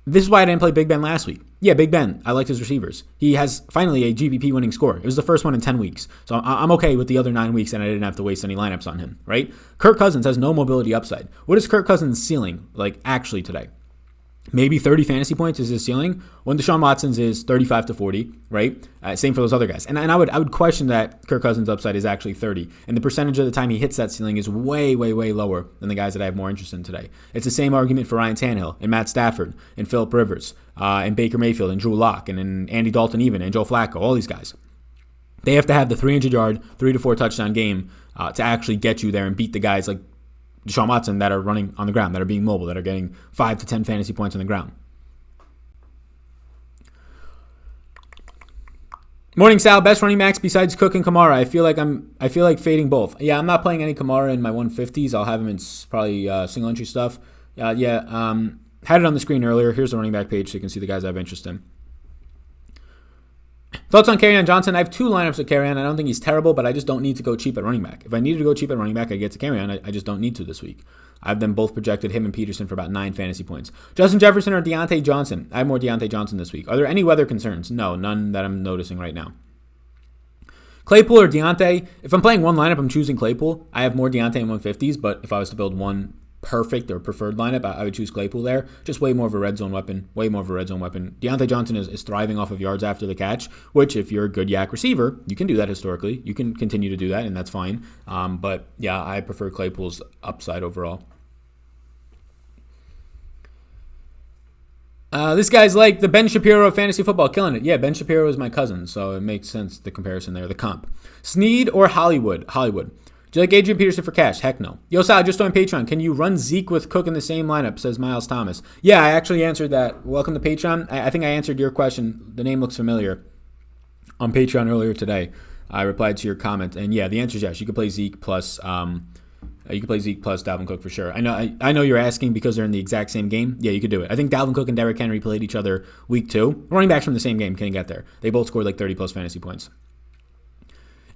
Speaker 1: This is why I didn't play Big Ben last week. Yeah, Big Ben, I liked his receivers. He has finally a GPP winning score. It was the first one in 10 weeks. So I'm okay with the other 9 weeks, and I didn't have to waste any lineups on him, right? Kirk Cousins has no mobility upside. What is Kirk Cousins' ceiling like actually today? Maybe 30 fantasy points is his ceiling, when Deshaun Watson's is 35 to 40, right? Same for those other guys. And I would question that Kirk Cousins' upside is actually 30. And the percentage of the time he hits that ceiling is way, way, way lower than the guys that I have more interest in today. It's the same argument for Ryan Tannehill and Matt Stafford and Phillip Rivers and Baker Mayfield and Drew Lock and Andy Dalton even and Joe Flacco, all these guys. They have to have the 300-yard, 3 to 4 touchdown game to actually get you there and beat the guys like Deshaun Watson that are running on the ground, that are being mobile, that are getting 5 to 10 fantasy points on the ground. Morning, Sal. Best running backs besides Cook and Kamara. I feel like fading both. Yeah, I'm not playing any Kamara in my 150s. I'll have him in probably single entry stuff. Had it on the screen earlier. Here's the running back page so you can see the guys I have interest in. Thoughts on Kerryon Johnson? I have 2 lineups of Kerryon. I don't think he's terrible, but I just don't need to go cheap at running back. If I needed to go cheap at running back, I'd get to Kerryon. I just don't need to this week. I have them both projected, him and Peterson, for about 9 fantasy points. Justin Jefferson or Deontay Johnson? I have more Deontay Johnson this week. Are there any weather concerns? No, none that I'm noticing right now. Claypool or Deontay? If I'm playing one lineup, I'm choosing Claypool. I have more Deontay in 150s, but if I was to build one perfect or preferred lineup, I would choose Claypool there. Just way more of a red zone weapon. Deontay Johnson is thriving off of yards after the catch, which if you're a good yak receiver, you can do that historically. You can continue to do that, and that's fine. But yeah, I prefer Claypool's upside overall. This guy's like the Ben Shapiro of fantasy football, killing it. Yeah, Ben Shapiro is my cousin, so it makes sense, the comparison there, the comp. Snead or Hollywood? Do you like Adrian Peterson for cash? Heck no. Yo, Sal, just on Patreon. Can you run Zeke with Cook in the same lineup, says Miles Thomas. Yeah, I actually answered that. Welcome to Patreon. I think I answered your question. The name looks familiar. On Patreon earlier today, I replied to your comment. And yeah, the answer is yes. You could play Zeke plus Dalvin Cook for sure. I know you're asking because they're in the exact same game. Yeah, you could do it. I think Dalvin Cook and Derrick Henry played each other week 2. Running backs from the same game can get there. They both scored like 30-plus fantasy points.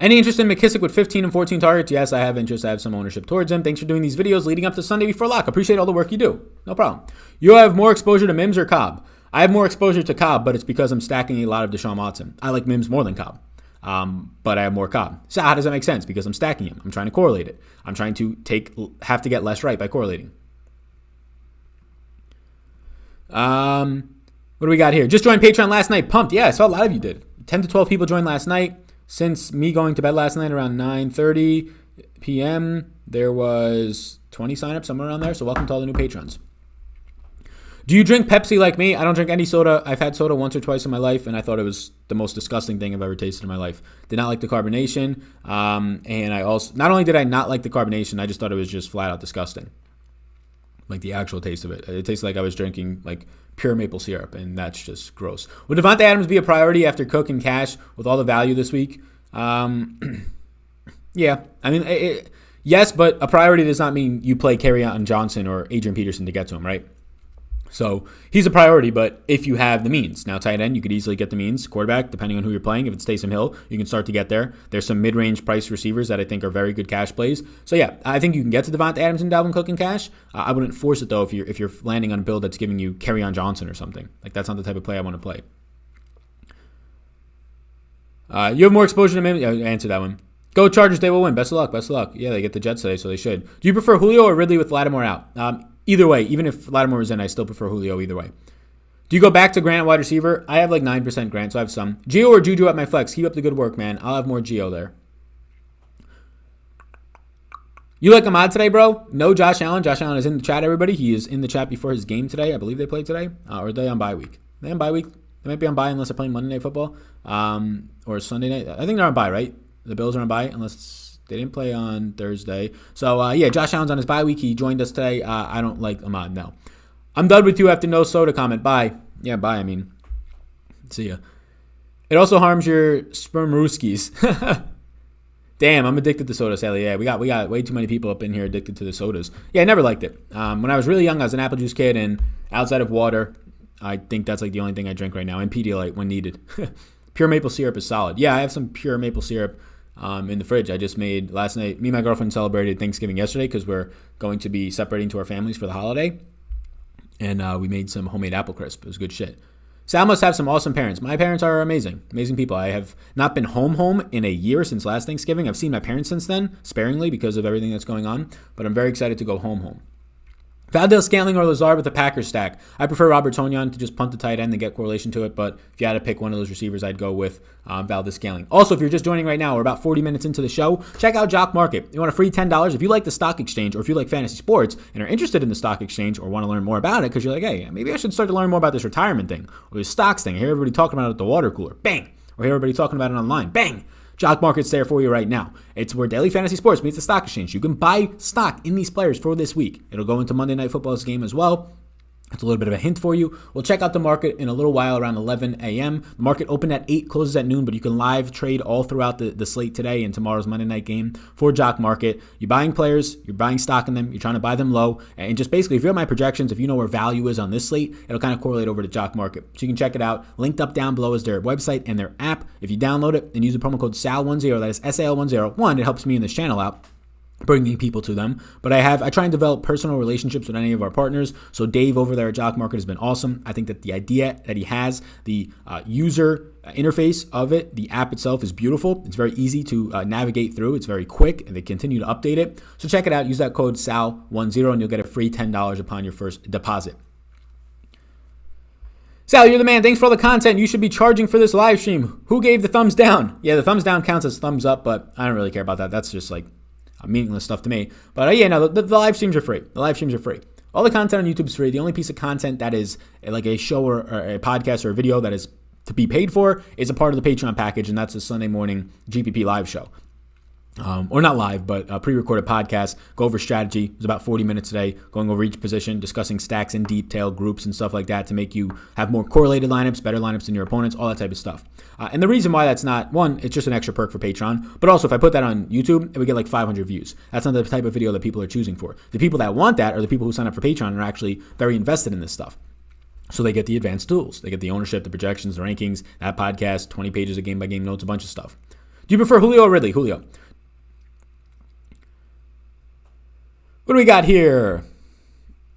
Speaker 1: Any interest in McKissick with 15 and 14 targets? Yes, I have interest. I have some ownership towards him. Thanks for doing these videos leading up to Sunday before lock. Appreciate all the work you do. No problem. You have more exposure to Mims or Cobb? I have more exposure to Cobb, but it's because I'm stacking a lot of Deshaun Watson. I like Mims more than Cobb, but I have more Cobb. So how does that make sense? Because I'm stacking him. I'm trying to correlate it. I'm trying to have to get less right by correlating. What do we got here? Just joined Patreon last night. Pumped. Yeah, I saw a lot of you did. 10 to 12 people joined last night. Since me going to bed last night around 9:30 p.m., there was 20 signups, somewhere around there. So welcome to all the new patrons. Do you drink Pepsi like me? I don't drink any soda. I've had soda once or twice in my life, and I thought it was the most disgusting thing I've ever tasted in my life. Did not like the carbonation, and I also, not only did I not like the carbonation, I just thought it was just flat out disgusting. Like the actual taste of it. It tasted like I was drinking like pure maple syrup, and that's just gross. Would Devontae Adams be a priority after Cook and Cash with all the value this week? Yeah, I mean, yes, but a priority does not mean you play Kerryon Johnson or Adrian Peterson to get to him, right? So he's a priority, but if you have the means. Now, tight end, you could easily get the means. Quarterback, depending on who you're playing, if it's Taysom Hill, you can start to get there. There's some mid-range price receivers that I think are very good cash plays. So yeah, I think you can get to Devontae Adams and Dalvin Cook in cash. I wouldn't force it though if you're landing on a build that's giving you Kerryon Johnson or something. Like that's not the type of play I want to play. You have more exposure to maybe answer that one. Go Chargers, they will win. Best of luck, best of luck. Yeah, they get the Jets today, so they should. Do you prefer Julio or Ridley with Lattimore out? Either way, even if Lattimore is in, I still prefer Julio either way. Do you go back to Grant wide receiver? I have like 9% Grant, so I have some. Gio or Juju at my flex? Keep up the good work, man. I'll have more Gio there. You like Ahmad today, bro? No Josh Allen. Josh Allen is in the chat, everybody. He is in the chat before his game today. I believe they played today. Or are they on bye week? Are they on bye week? They might be on bye unless they're playing Monday Night Football. Or Sunday night. I think they're on bye, right? The Bills are on bye unless they didn't play on Thursday. So, yeah, Josh Allen's on his bye week. He joined us today. I don't like Ahmad, no. I'm done with you after no soda comment. Bye. Yeah, bye. I mean, see ya. It also harms your sperm-rooskies. Damn, I'm addicted to soda, Sally. Yeah, we got way too many people up in here addicted to the sodas. Yeah, I never liked it. When I was really young, I was an apple juice kid, and outside of water, I think that's like the only thing I drink right now, and Pedialyte when needed. Pure maple syrup is solid. Yeah, I have some pure maple syrup in the fridge. I just made last night. Me and my girlfriend celebrated Thanksgiving yesterday because we're going to be separating to our families for the holiday. And we made some homemade apple crisp. It was good shit. Sal must have some awesome parents. My parents are amazing. Amazing people. I have not been home in a year since last Thanksgiving. I've seen my parents since then, sparingly because of everything that's going on. But I'm very excited to go home. Valdez-Scantling or Lazard with the Packers stack. I prefer Robert Tonyan to just punt the tight end and get correlation to it, but if you had to pick one of those receivers, I'd go with Valdez-Scantling. Also, if you're just joining right now, we're about 40 minutes into the show, check out Jock Market. You want a free $10? If you like the stock exchange or if you like fantasy sports and are interested in the stock exchange or want to learn more about it because you're like, hey, maybe I should start to learn more about this retirement thing or this stocks thing. I hear everybody talking about it at the water cooler. Bang! Or hear everybody talking about it online. Bang! Jock Market's there for you right now. It's where daily fantasy sports meets the stock exchange. You can buy stock in these players for this week. It'll go into Monday Night Football's game as well. It's a little bit of a hint for you. We'll check out the market in a little while around 11 a.m. The market opened at 8, closes at noon, but you can live trade all throughout the slate today and tomorrow's Monday night game for Jock Market. You're buying players, you're buying stock in them, you're trying to buy them low, and just basically, if you have my projections, if you know where value is on this slate, it'll kind of correlate over to Jock Market. So you can check it out. Linked up down below is their website and their app. If you download it and use the promo code SAL10, that is SAL10, it helps me in this channel out, bringing people to them. But I try and develop personal relationships with any of our partners. So Dave over there at Jock Market has been awesome. I think that the idea that he has, the user interface of it, the app itself is beautiful. It's very easy to navigate through. It's very quick, and they continue to update it. So check it out. Use that code SAL10, and you'll get a free $10 upon your first deposit. Sal, you're the man. Thanks for all the content. You should be charging for this live stream. Who gave the thumbs down? Yeah, the thumbs down counts as thumbs up, but I don't really care about that. That's just like meaningless stuff to me. But yeah, no, the live streams are free. The live streams are free. All the content on YouTube is free. The only piece of content that is like a show or a podcast or a video that is to be paid for is a part of the Patreon package, and that's a Sunday morning GPP live show. Or not live, but a pre-recorded podcast. Go over strategy. It was about 40 minutes today, going over each position, discussing stacks in detail, groups and stuff like that to make you have more correlated lineups, better lineups than your opponents, all that type of stuff. And the reason why that's not, one, it's just an extra perk for Patreon, but also if I put that on YouTube, it would get like 500 views. That's not the type of video that people are choosing for. The people that want that are the people who sign up for Patreon and are actually very invested in this stuff. So they get the advanced tools. They get the ownership, the projections, the rankings, that podcast, 20 pages of game-by-game notes, a bunch of stuff. Do you prefer Julio or Ridley? Julio. What do we got here?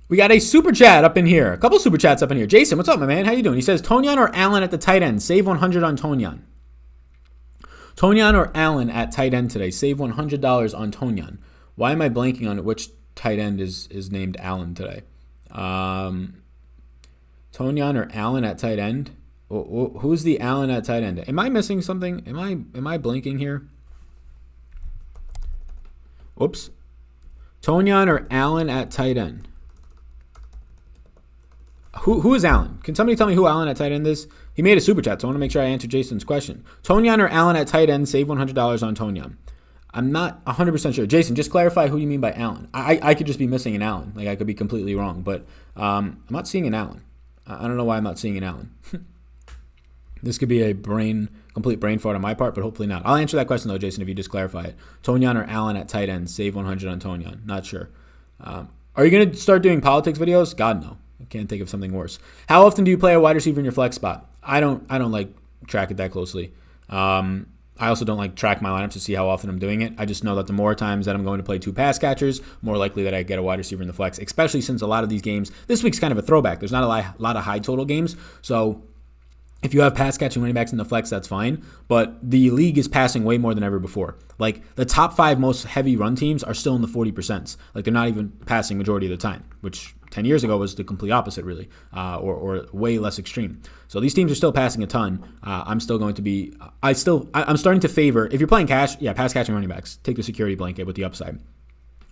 Speaker 1: We got a super chat up in here. A couple super chats up in here. Jason, what's up, my man? How you doing? He says, Tonyan or Allen at the tight end? Save 100 on Tonyan. Tonyan or Allen at tight end today? Save $100 on Tonyan. Why am I blanking on which tight end is named Allen today? Tonyan or Allen at tight end? Who's the Allen at tight end? Am I missing something? Am I blanking here? Whoops. Tonyan or Allen at tight end? Who is Allen? Can somebody tell me who Allen at tight end is? He made a super chat, so I want to make sure I answer Jason's question. Tonyan or Allen at tight end? Save $100 on Tonyan. I'm not 100% sure. Jason, just clarify who you mean by Allen. I could just be missing an Allen. Like, I could be completely wrong, but I'm not seeing an Allen. I don't know why I'm not seeing an Allen. This could be a complete brain fart on my part, but hopefully not. I'll answer that question, though, Jason, if you just clarify it. Tonyan or Allen at tight end? Save 100 on Tonyan. Not sure. Are you going to start doing politics videos? God, no. can't think of something worse. How often do you play a wide receiver in your flex spot? I don't like track it that closely. I also don't like track my lineups to see how often I'm doing it. I just know that the more times that I'm going to play 2 pass catchers, more likely that I get a wide receiver in the flex, especially since a lot of these games, this week's kind of a throwback. There's not a lot of high total games. So if you have pass catching running backs in the flex, that's fine. But the league is passing way more than ever before. Like the top 5 most heavy run teams are still in the 40%. Like they're not even passing majority of the time, which 10 years ago was the complete opposite, really, or way less extreme. So these teams are still passing a ton. I'm starting to favor, if you're playing cash, pass catching running backs, take the security blanket with the upside.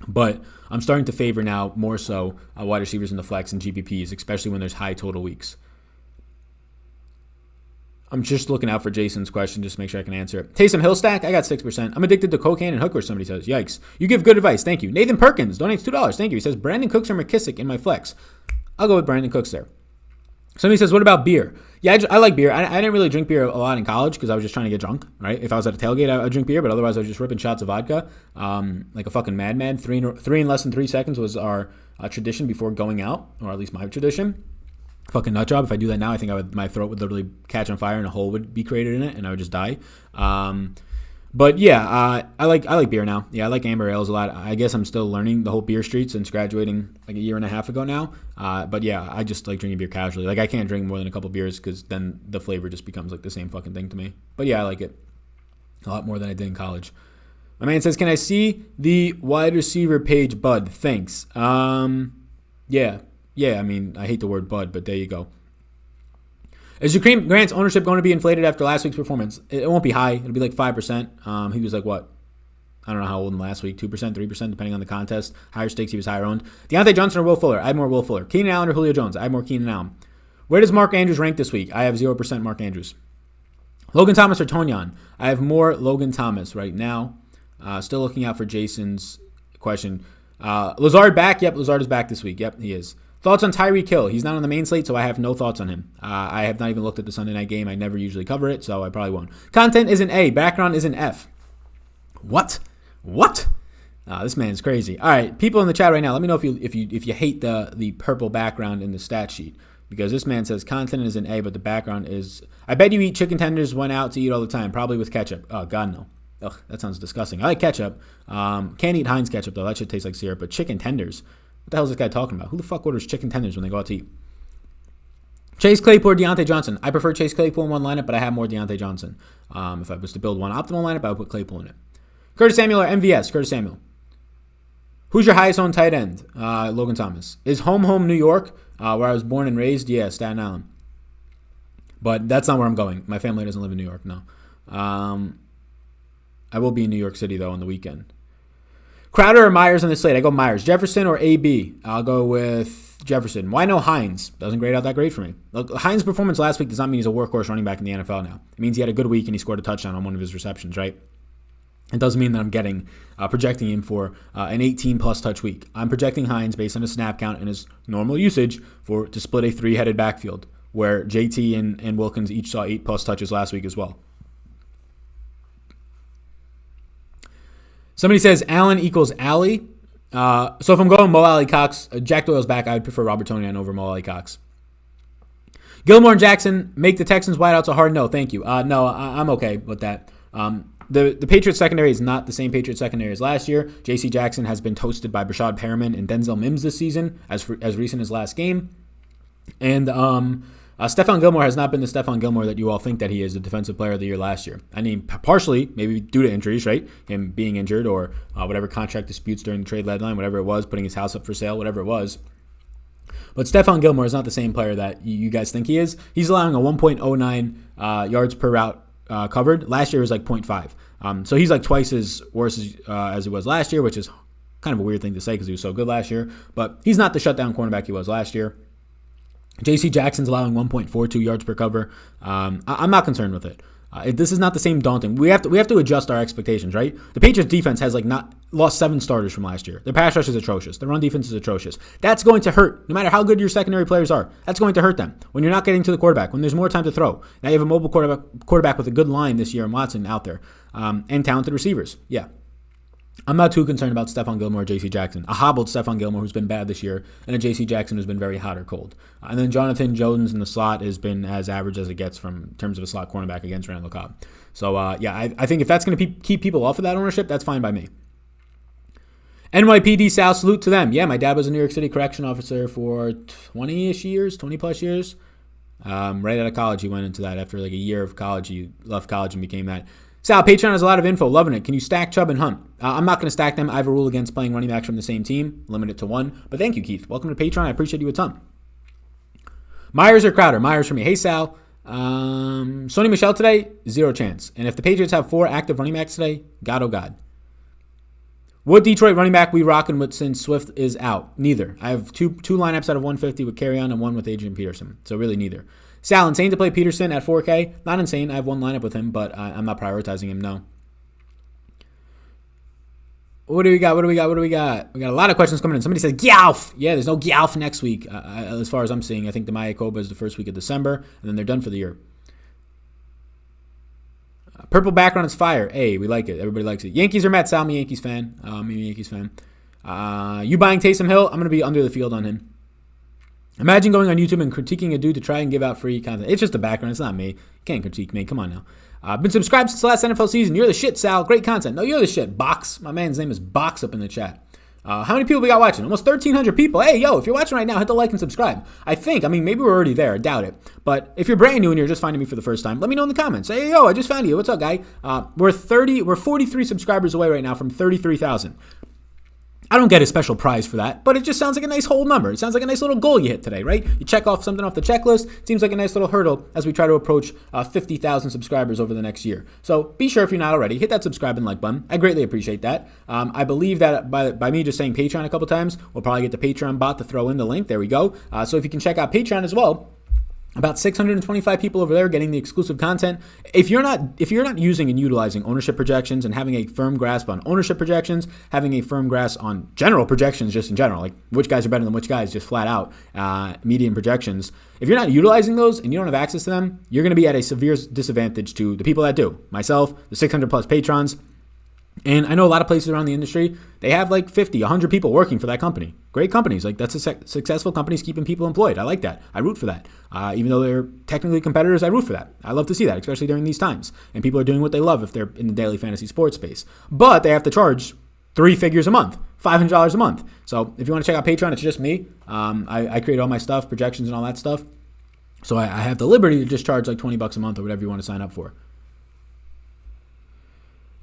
Speaker 1: But I'm starting to favor now more so wide receivers in the flex and GPPs, especially when there's high total weeks. I'm just looking out for Jason's question just to make sure I can answer it. Taysom Hill stack, I got 6%. I'm addicted to cocaine and hookers, somebody says. Yikes. You give good advice. Thank you. Nathan Perkins donates $2. Thank you. He says, Brandon Cooks or McKissick in my flex. I'll go with Brandon Cooks there. Somebody says, what about beer? Yeah, I like beer. I didn't really drink beer a lot in college because I was just trying to get drunk, right? If I was at a tailgate, I would drink beer, but otherwise I was just ripping shots of vodka like a fucking madman. Three in less than 3 seconds was our tradition before going out, or at least my tradition. Fucking nut job. If I do that now, I think my throat would literally catch on fire and a hole would be created in it and I would just die. But yeah, I like beer now. Yeah, I like amber ales a lot. I guess I'm still learning the whole beer street since graduating like a year and a half ago now. But yeah, I just like drinking beer casually. Like I can't drink more than a couple beers because then the flavor just becomes like the same fucking thing to me. But yeah, I like it a lot more than I did in college. My man says, can I see the wide receiver page, bud? Thanks. Yeah, I mean, I hate the word bud, but there you go. Is Jakeem Grant's ownership going to be inflated after last week's performance? It won't be high. It'll be like 5%. He was like, what? I don't know how old in last week. 2%, 3%, depending on the contest. Higher stakes, he was higher owned. Deontay Johnson or Will Fuller? I have more Will Fuller. Keenan Allen or Julio Jones? I have more Keenan Allen. Where does Mark Andrews rank this week? I have 0% Mark Andrews. Logan Thomas or Tonyan? I have more Logan Thomas right now. Still looking out for Jason's question. Lazard back? Yep, Lazard is back this week. Yep, he is. Thoughts on Tyreek Hill? He's not on the main slate, so I have no thoughts on him. I have not even looked at the Sunday night game. I never usually cover it, so I probably won't. Content is an A. Background is an F. What? This man's crazy. All right, people in the chat right now, let me know if you hate the purple background in the stat sheet, because this man says content is an A, but the background is. I bet you eat chicken tenders when out to eat all the time, probably with ketchup. Oh God, no. Ugh, that sounds disgusting. I like ketchup. Can't eat Heinz ketchup though. That shit tastes like syrup. But chicken tenders. What the hell is this guy talking about? Who the fuck orders chicken tenders when they go out to eat? Chase Claypool or Deontay Johnson? I prefer Chase Claypool in one lineup, but I have more Deontay Johnson. If I was to build one optimal lineup, I would put Claypool in it. Curtis Samuel or MVS? Curtis Samuel. Who's your highest owned tight end? Logan Thomas. Is home New York, where I was born and raised? Yeah, Staten Island. But that's not where I'm going. My family doesn't live in New York, no. I will be in New York City, though, on the weekend. Crowder or Myers on the slate? I go Myers. Jefferson or AB? I'll go with Jefferson. Why no Hines? Doesn't grade out that great for me. Look, Hines' performance last week does not mean he's a workhorse running back in the NFL now. It means he had a good week and he scored a touchdown on one of his receptions, right? It doesn't mean that I'm projecting him for an 18-plus touch week. I'm projecting Hines based on his snap count and his normal usage to split a 3-headed backfield, where JT and Wilkins each saw 8-plus touches last week as well. Somebody says Allen equals Alley. So if I'm going Mo Alley Cox, Jack Doyle's back, I would prefer Robert Tonyan over Mo Alley Cox. Gilmore and Jackson make the Texans wideouts a hard no. Thank you. No, I'm okay with that. The Patriots secondary is not the same Patriots secondary as last year. J.C. Jackson has been toasted by Brashad Perriman and Denzel Mims this season, as recent as last game. And Stephon Gilmore has not been the Stephon Gilmore that you all think that he is, the defensive player of the year last year. I mean, partially, maybe due to injuries, right? Him being injured or whatever contract disputes during the trade deadline, whatever it was, putting his house up for sale, whatever it was. But Stephon Gilmore is not the same player that you guys think he is. He's allowing a 1.09 yards per route covered. Last year was like 0.5. So he's like twice as worse as he was last year, which is kind of a weird thing to say because he was so good last year. But he's not the shutdown cornerback he was last year. J.C. Jackson's allowing 1.42 yards per cover. I'm not concerned with it. This is not the same daunting. We have to adjust our expectations, right? The Patriots defense has not lost 7 starters from last year. Their pass rush is atrocious. Their run defense is atrocious. That's going to hurt, no matter how good your secondary players are. That's going to hurt them when you're not getting to the quarterback, when there's more time to throw. Now you have a mobile quarterback with a good line this year, and Watson out there, and talented receivers. Yeah. I'm not too concerned about Stephon Gilmore or J.C. Jackson. A hobbled Stephon Gilmore who's been bad this year, and a J.C. Jackson who's been very hot or cold. And then Jonathan Jones in the slot has been as average as it gets in terms of a slot cornerback against Randall Cobb. So, I think if that's going to keep people off of that ownership, that's fine by me. NYPD Sal, salute to them. Yeah, my dad was a New York City correction officer for 20-ish years, 20-plus years. Right out of college, he went into that. After like a year of college, he left college and became that. Sal, Patreon has a lot of info. Loving it. Can you stack Chubb and Hunt? I'm not going to stack them. I have a rule against playing running backs from the same team. Limit it to one. But thank you, Keith. Welcome to Patreon. I appreciate you a ton. Myers or Crowder? Myers for me. Hey, Sal. Sony Michel today? 0 chance. And if the Patriots have 4 active running backs today, God, oh God. What Detroit running back we rocking with since Swift is out? Neither. I have two lineups out of 150 with Carryon and one with Adrian Peterson. So really neither. Sal, insane to play Peterson at 4K? Not insane. I have one lineup with him, but I'm not prioritizing him, no. What do we got? We got a lot of questions coming in. Somebody said, Gyalf. Yeah, there's no Gyalf next week. As far as I'm seeing, I think the Maya Koba is the first week of December, and then they're done for the year. Purple background is fire. Hey, we like it. Everybody likes it. Yankees or Mets? Sal, I'm a Yankees fan. You buying Taysom Hill? I'm going to be under the field on him. Imagine going on YouTube and critiquing a dude to try and give out free content. It's just a background. It's not me. You can't critique me. Come on now. Been subscribed since the last NFL season. You're the shit, Sal. Great content. No, you're the shit. Box. My man's name is Box up in the chat. How many people we got watching? Almost 1,300 people. Hey, yo, if you're watching right now, hit the like and subscribe. Maybe we're already there. I doubt it. But if you're brand new and you're just finding me for the first time, let me know in the comments. Hey, yo, I just found you. What's up, guy? We're 43 subscribers away right now from 33,000. I don't get a special prize for that, but it just sounds like a nice whole number. It sounds like a nice little goal you hit today, right? You check off something off the checklist. It seems like a nice little hurdle as we try to approach 50,000 subscribers over the next year. So be sure if you're not already, hit that subscribe and like button. I greatly appreciate that. I believe that by me just saying Patreon a couple times, we'll probably get the Patreon bot to throw in the link. There we go. So if you can check out Patreon as well. About 625 people over there getting the exclusive content. If you're not using and utilizing ownership projections and having a firm grasp on ownership projections, having a firm grasp on general projections just in general, like which guys are better than which guys, just flat out, median projections. If you're not utilizing those and you don't have access to them, you're going to be at a severe disadvantage to the people that do. Myself, the 600 plus patrons. And I know a lot of places around the industry, they have like 50, 100 people working for that company. Great companies. Like that's successful companies keeping people employed. I like that. I root for that. Even though they're technically competitors, I root for that. I love to see that, especially during these times. And people are doing what they love if they're in the daily fantasy sports space. But they have to charge 3 figures a month, $500 a month. So if you want to check out Patreon, it's just me. I create all my stuff, projections and all that stuff. So I have the liberty to just charge like $20 a month or whatever you want to sign up for.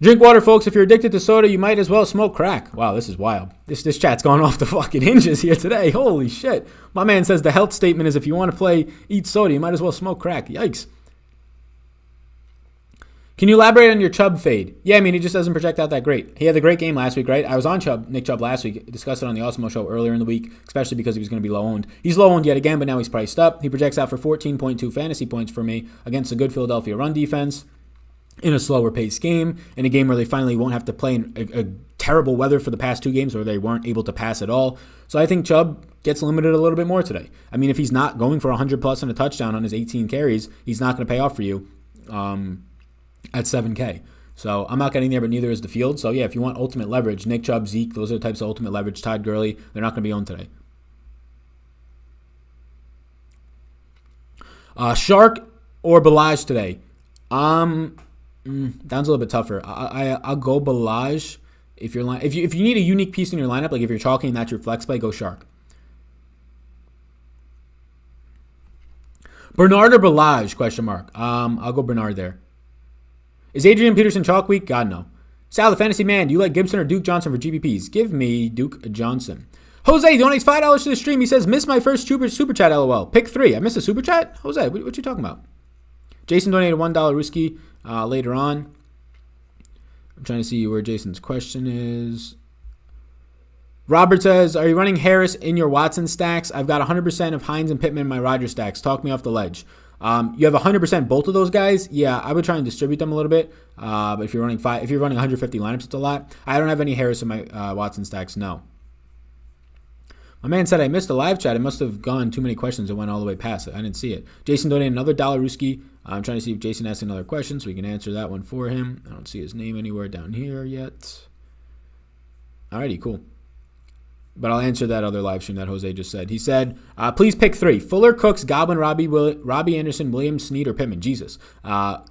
Speaker 1: Drink water, folks. If you're addicted to soda, you might as well smoke crack. Wow, this is wild. This chat's going off the fucking hinges here today. Holy shit. My man says the health statement is if you want to eat soda, you might as well smoke crack. Yikes. Can you elaborate on your Chubb fade? Yeah, he just doesn't project out that great. He had a great game last week, right? I was on Nick Chubb last week. I discussed it on the Awesemo Show earlier in the week, especially because he was going to be low-owned. He's low-owned yet again, but now he's priced up. He projects out for 14.2 fantasy points for me against a good Philadelphia run defense. In a slower paced game, in a game where they finally won't have to play in a terrible weather for the past 2 games where they weren't able to pass at all. So I think Chubb gets limited a little bit more today. If he's not going for 100 plus and a touchdown on his 18 carries, he's not going to pay off for you at 7K. So I'm not getting there, but neither is the field. So yeah, if you want ultimate leverage, Nick Chubb, Zeke, those are the types of ultimate leverage. Todd Gurley, they're not going to be owned today. Shark or Balaj today? Down's a little bit tougher. I'll go Balaj if you need a unique piece in your lineup, like if you're chalking and that's your flex play, go Shark. Bernard or Balaj? Question mark. I'll go Bernard there. Is Adrian Peterson chalk week? God no. Sal, the fantasy man, do you like Gibson or Duke Johnson for GPPs? Give me Duke Johnson. Jose donates $5 to the stream. He says, missed my first super chat, LOL. Pick 3. I missed a super chat? Jose, what you talking about? Jason donated $1 Ruski later on. I'm trying to see where Jason's question is. Robert says, are you running Harris in your Watson stacks? I've got 100% of Hines and Pittman in my Rodgers stacks. Talk me off the ledge. You have 100% both of those guys. Yeah, I would try and distribute them a little bit. But if you're running 150 lineups, it's a lot. I don't have any Harris in my Watson stacks. No. My man said I missed the live chat. It must have gone too many questions. It went all the way past it. I didn't see it. Jason donated another $1 Ruski. I'm trying to see if Jason asked another question so we can answer that one for him. I don't see his name anywhere down here yet. Alrighty, cool. But I'll answer that other live stream that Jose just said. He said, please pick 3. Fuller, Cooks, Godwin, Robbie Anderson, Williams, Snead, or Pittman. Jesus.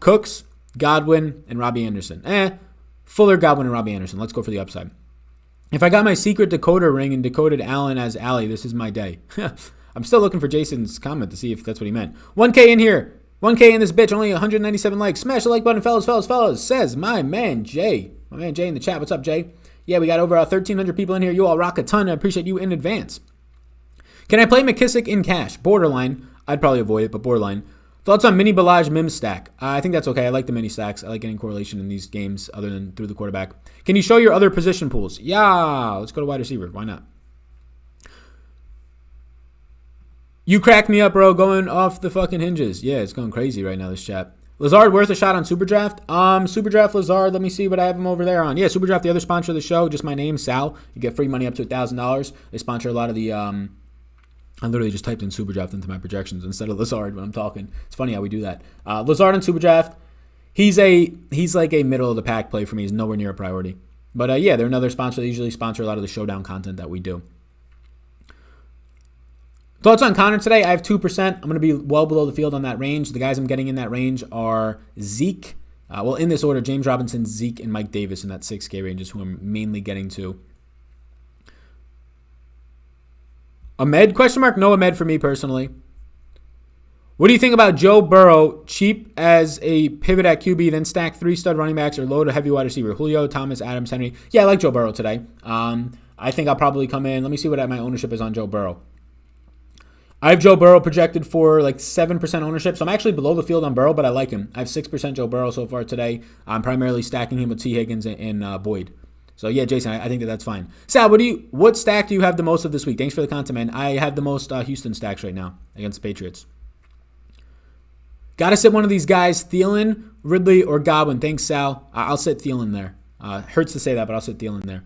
Speaker 1: Cooks, Godwin, and Robbie Anderson. Fuller, Godwin, and Robbie Anderson. Let's go for the upside. If I got my secret decoder ring and decoded Allen as Allie, this is my day. I'm still looking for Jason's comment to see if that's what he meant. 1K in here. 1K in this bitch. Only 197 likes. Smash the like button, fellas. Says my man Jay. My man Jay in the chat. What's up, Jay? Yeah, we got over 1,300 people in here. You all rock a ton. I appreciate you in advance. Can I play McKissick in cash? Borderline. I'd probably avoid it, but borderline. Thoughts on mini Balaj Mim stack? I think that's okay. I like the mini stacks. I like getting correlation in these games other than through the quarterback. Can you show your other position pools? Yeah. Let's go to wide receiver. Why not? You cracked me up, bro. Going off the fucking hinges. Yeah, it's going crazy right now, this chat. Lazard worth a shot on Superdraft? Superdraft Lazard, let me see what I have him over there on. Yeah, Superdraft, the other sponsor of the show, just my name, Sal. You get free money up to $1,000. They sponsor a lot of the, I literally just typed in Superdraft into my projections instead of Lazard when I'm talking. It's funny how we do that. Lazard on Superdraft, he's like a middle of the pack play for me. He's nowhere near a priority. But yeah, they're another sponsor. They usually sponsor a lot of the showdown content that we do. Thoughts on Connor today? I have 2%. I'm going to be well below the field on that range. The guys I'm getting in that range are Zeke. In this order, James Robinson, Zeke, and Mike Davis in that 6K range is who I'm mainly getting to. Ahmed? Question mark? No Ahmed for me personally. What do you think about Joe Burrow? Cheap as a pivot at QB, then stack 3 stud running backs or load a heavy wide receiver. Julio, Thomas, Adams, Henry. Yeah, I like Joe Burrow today. I think I'll probably come in. Let me see what my ownership is on Joe Burrow. I have Joe Burrow projected for like 7% ownership. So I'm actually below the field on Burrow, but I like him. I have 6% Joe Burrow so far today. I'm primarily stacking him with T. Higgins and Boyd. So yeah, Jason, I think that's fine. Sal, what stack do you have the most of this week? Thanks for the content, man. I have the most Houston stacks right now against the Patriots. Got to sit one of these guys, Thielen, Ridley, or Godwin. Thanks, Sal. I'll sit Thielen there. Hurts to say that, but I'll sit Thielen there.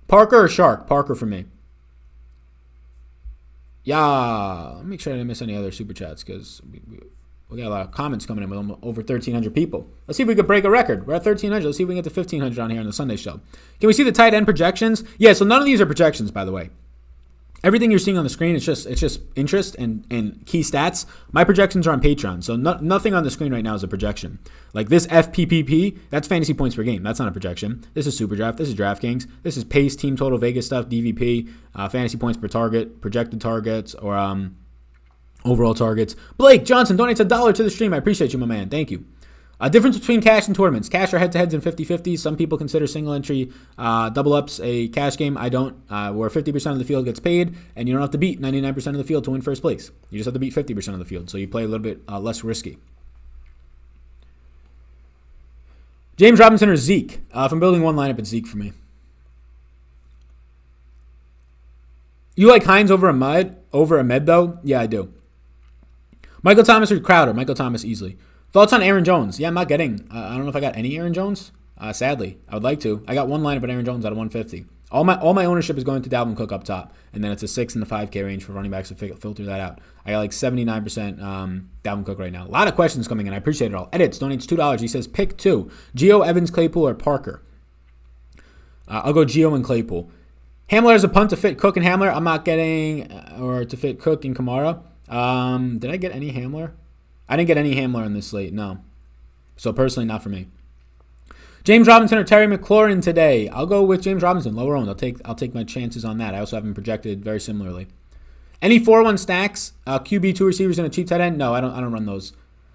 Speaker 1: Parker or Shark? Parker for me. Yeah, let me make sure I didn't miss any other super chats because we got a lot of comments coming in with over 1,300 people. Let's see if we could break a record. We're at 1,300. Let's see if we can get to 1,500 on here on the Sunday show. Can we see the tight end projections? Yeah, so none of these are projections, by the way. Everything you're seeing on the screen, it's just interest and key stats. My projections are on Patreon, so nothing on the screen right now is a projection. Like this FPPP, that's fantasy points per game. That's not a projection. This is Superdraft. This is DraftKings. This is pace, team total, Vegas stuff, DVP, fantasy points per target, projected targets, or overall targets. Blake Johnson donates $1 to the stream. I appreciate you, my man. Thank you. Difference between cash and tournaments. Cash are head-to-heads and 50-50. Some people consider single-entry double-ups a cash game. I don't. Where 50% of the field gets paid, and you don't have to beat 99% of the field to win first place. You just have to beat 50% of the field, so you play a little bit less risky. James Robinson or Zeke? If I'm building one lineup, it's Zeke for me. You like Hines over Ahmed, though? Yeah, I do. Michael Thomas or Crowder? Michael Thomas easily. Thoughts on Aaron Jones? Yeah, I'm not getting, I don't know if I got any Aaron Jones. Sadly, I would like to. I got one lineup at Aaron Jones out of 150. All my ownership is going to Dalvin Cook up top. And then it's a 6 in the 5K range for running backs to filter that out. I got like 79% Dalvin Cook right now. A lot of questions coming in. I appreciate it all. Edits donates $2. He says, pick 2. Gio, Evans, Claypool, or Parker? I'll go Gio and Claypool. Hamler has a punt to fit Cook and Hamler. I'm not getting, or to fit Cook and Kamara. Did I get any Hamler? I didn't get any Hamler on this slate, no. So personally, not for me. James Robinson or Terry McLaurin today? I'll go with James Robinson, lower owned. I'll take my chances on that. I also have him projected very similarly. Any 4-1 stacks? QB, 2 receivers, and a cheap tight end? No, I don't run those.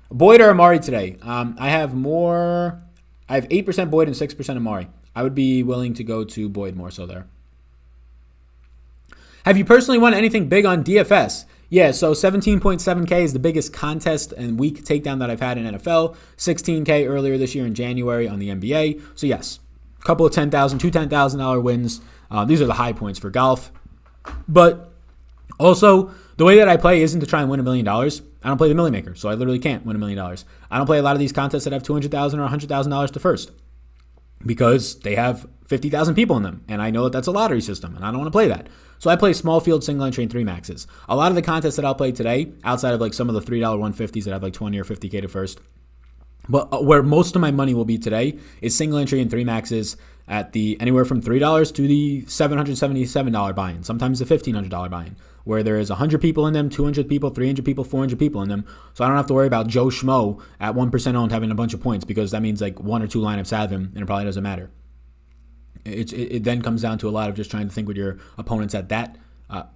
Speaker 1: Boyd or Amari today? I have 8% Boyd and 6% Amari. I would be willing to go to Boyd more so there. Have you personally won anything big on DFS? Yeah, so 17.7K is the biggest contest and week takedown that I've had in NFL. 16K earlier this year in January on the NBA. So yes, a couple of $10,000, two $10,000 wins. These are the high points for golf. But also, the way that I play isn't to try and win $1 million. I don't play the Millie Maker, so I literally can't win $1 million. I don't play a lot of these contests that have $200,000 or $100,000 to first because they have 50,000 people in them, and I know that that's a lottery system, and I don't want to play that. So I play small field, single entry, and 3 maxes. A lot of the contests that I'll play today, outside of like some of the $3 150s that have like 20 or 50K to first, but where most of my money will be today is single entry and 3 maxes. at the anywhere from $3 to the $777 buy-in, sometimes the $1,500 buy-in, where there is 100 people in them, 200 people, 300 people, 400 people in them. So I don't have to worry about Joe Schmo at 1% owned having a bunch of points, because that means like 1 or 2 lineups have him, and it probably doesn't matter. It then comes down to a lot of just trying to think what your opponents at that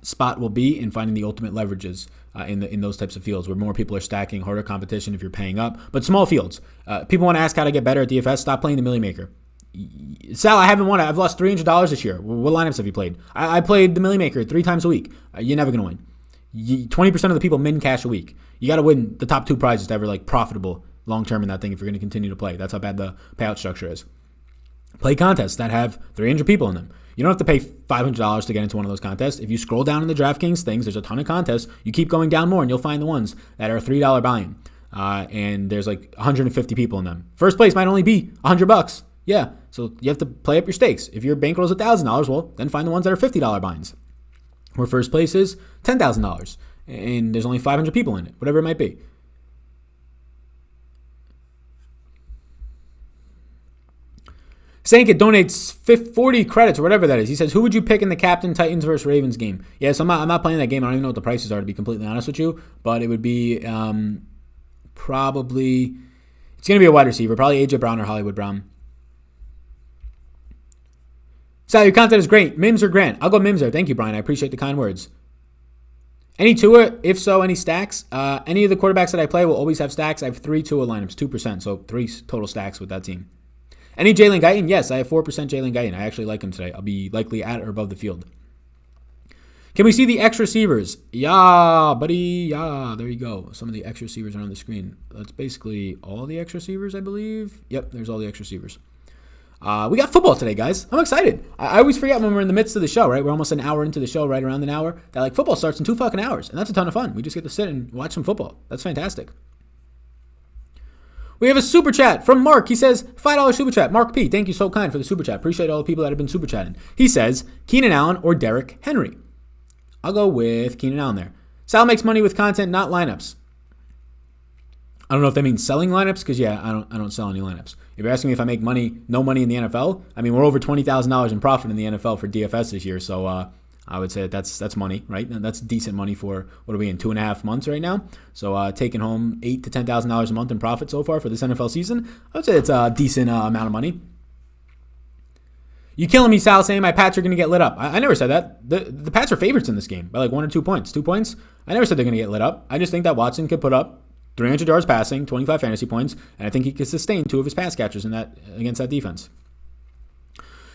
Speaker 1: spot will be and finding the ultimate leverages in those types of fields where more people are stacking, harder competition if you're paying up, but small fields. People want to ask how to get better at DFS. Stop playing the Millie Maker. Sal, I haven't won it. I've lost $300 this year. What lineups have you played? I played the Millie Maker 3 times a week. You're never going to win. 20% of the people min cash a week. You got to win the top 2 prizes to ever like profitable long term in that thing if you're going to continue to play. That's how bad the payout structure is. Play contests that have 300 people in them. You don't have to pay $500 to get into one of those contests. If you scroll down in the DraftKings things, there's a ton of contests. You keep going down more and you'll find the ones that are $3 buy-in. And there's like 150 people in them. First place might only be $100. Yeah, so you have to play up your stakes. If your bankroll is $1,000, well, then find the ones that are $50 buy-ins. Where first place is $10,000 and there's only 500 people in it, whatever it might be. Sankit donates 40 credits or whatever that is. He says, who would you pick in the Captain Titans versus Ravens game? Yeah, so I'm not playing that game. I don't even know what the prices are, to be completely honest with you. But it would be probably, it's going to be a wide receiver. Probably A.J. Brown or Hollywood Brown. Sal, your content is great. Mims or Grant? I'll go Mims there. Thank you, Brian. I appreciate the kind words. Any Tua? If so, any stacks? Any of the quarterbacks that I play will always have stacks. I have 3 Tua lineups, 2%. So 3 total stacks with that team. Any Jalen Guyton? Yes, I have 4% Jalen Guyton. I actually like him today. I'll be likely at or above the field. Can we see the X receivers? Yeah, buddy. Yeah, there you go. Some of the X receivers are on the screen. That's basically all the X receivers, I believe. Yep, there's all the X receivers. We got football today, guys. I'm excited. I always forget when we're in the midst of the show, right? We're almost an hour into the show, right around an hour, that like football starts in 2 fucking hours. And that's a ton of fun. We just get to sit and watch some football. That's fantastic. We have a super chat from Mark. He says, $5 super chat. Mark P, thank you so kind for the super chat. Appreciate all the people that have been super chatting. He says, Keenan Allen or Derrick Henry. I'll go with Keenan Allen there. Sal makes money with content, not lineups. I don't know if that means selling lineups, because yeah, I don't sell any lineups. If you're asking me if I make money, no money in the NFL, I mean, we're over $20,000 in profit in the NFL for DFS this year, so I would say that's money, right? And that's decent money for, what are we in, 2.5 months right now? So taking home $8,000 to $10,000 a month in profit so far for this NFL season, I would say it's a decent amount of money. You killing me, Sal, saying my Pats are going to get lit up. I never said that. The Pats are favorites in this game by like 1 or 2 points. 2 points? I never said they're going to get lit up. I just think that Watson could put up 300 yards passing, 25 fantasy points, and I think he could sustain 2 of his pass catchers in that against that defense.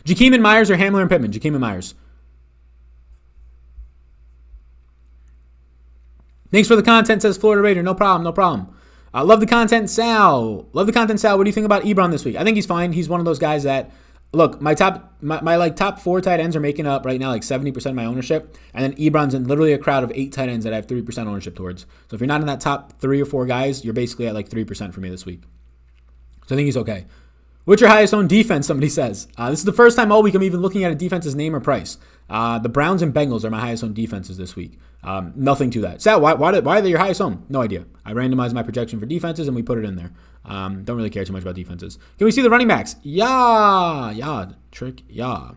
Speaker 1: Jakeem and Myers or Hamler and Pittman? Jakeem and Myers. Thanks for the content, says Florida Raider. No problem. Love the content, Sal. What do you think about Ebron this week? I think he's fine. He's one of those guys that, look, my top 4 tight ends are making up right now like 70% of my ownership, and then Ebron's in literally a crowd of 8 tight ends that I have 3% ownership towards. So if you're not in that top 3 or 4 guys, you're basically at like 3% for me this week. So I think he's okay. What's your highest owned defense? Somebody says. This is the first time all week I'm even looking at a defense's name or price. The Browns and Bengals are my highest owned defenses this week. Nothing to that. Sal, why are they your highest owned? No idea. I randomized my projection for defenses and we put it in there. Don't really care too much about defenses. Can we see the running backs? Yeah. Trick, yeah.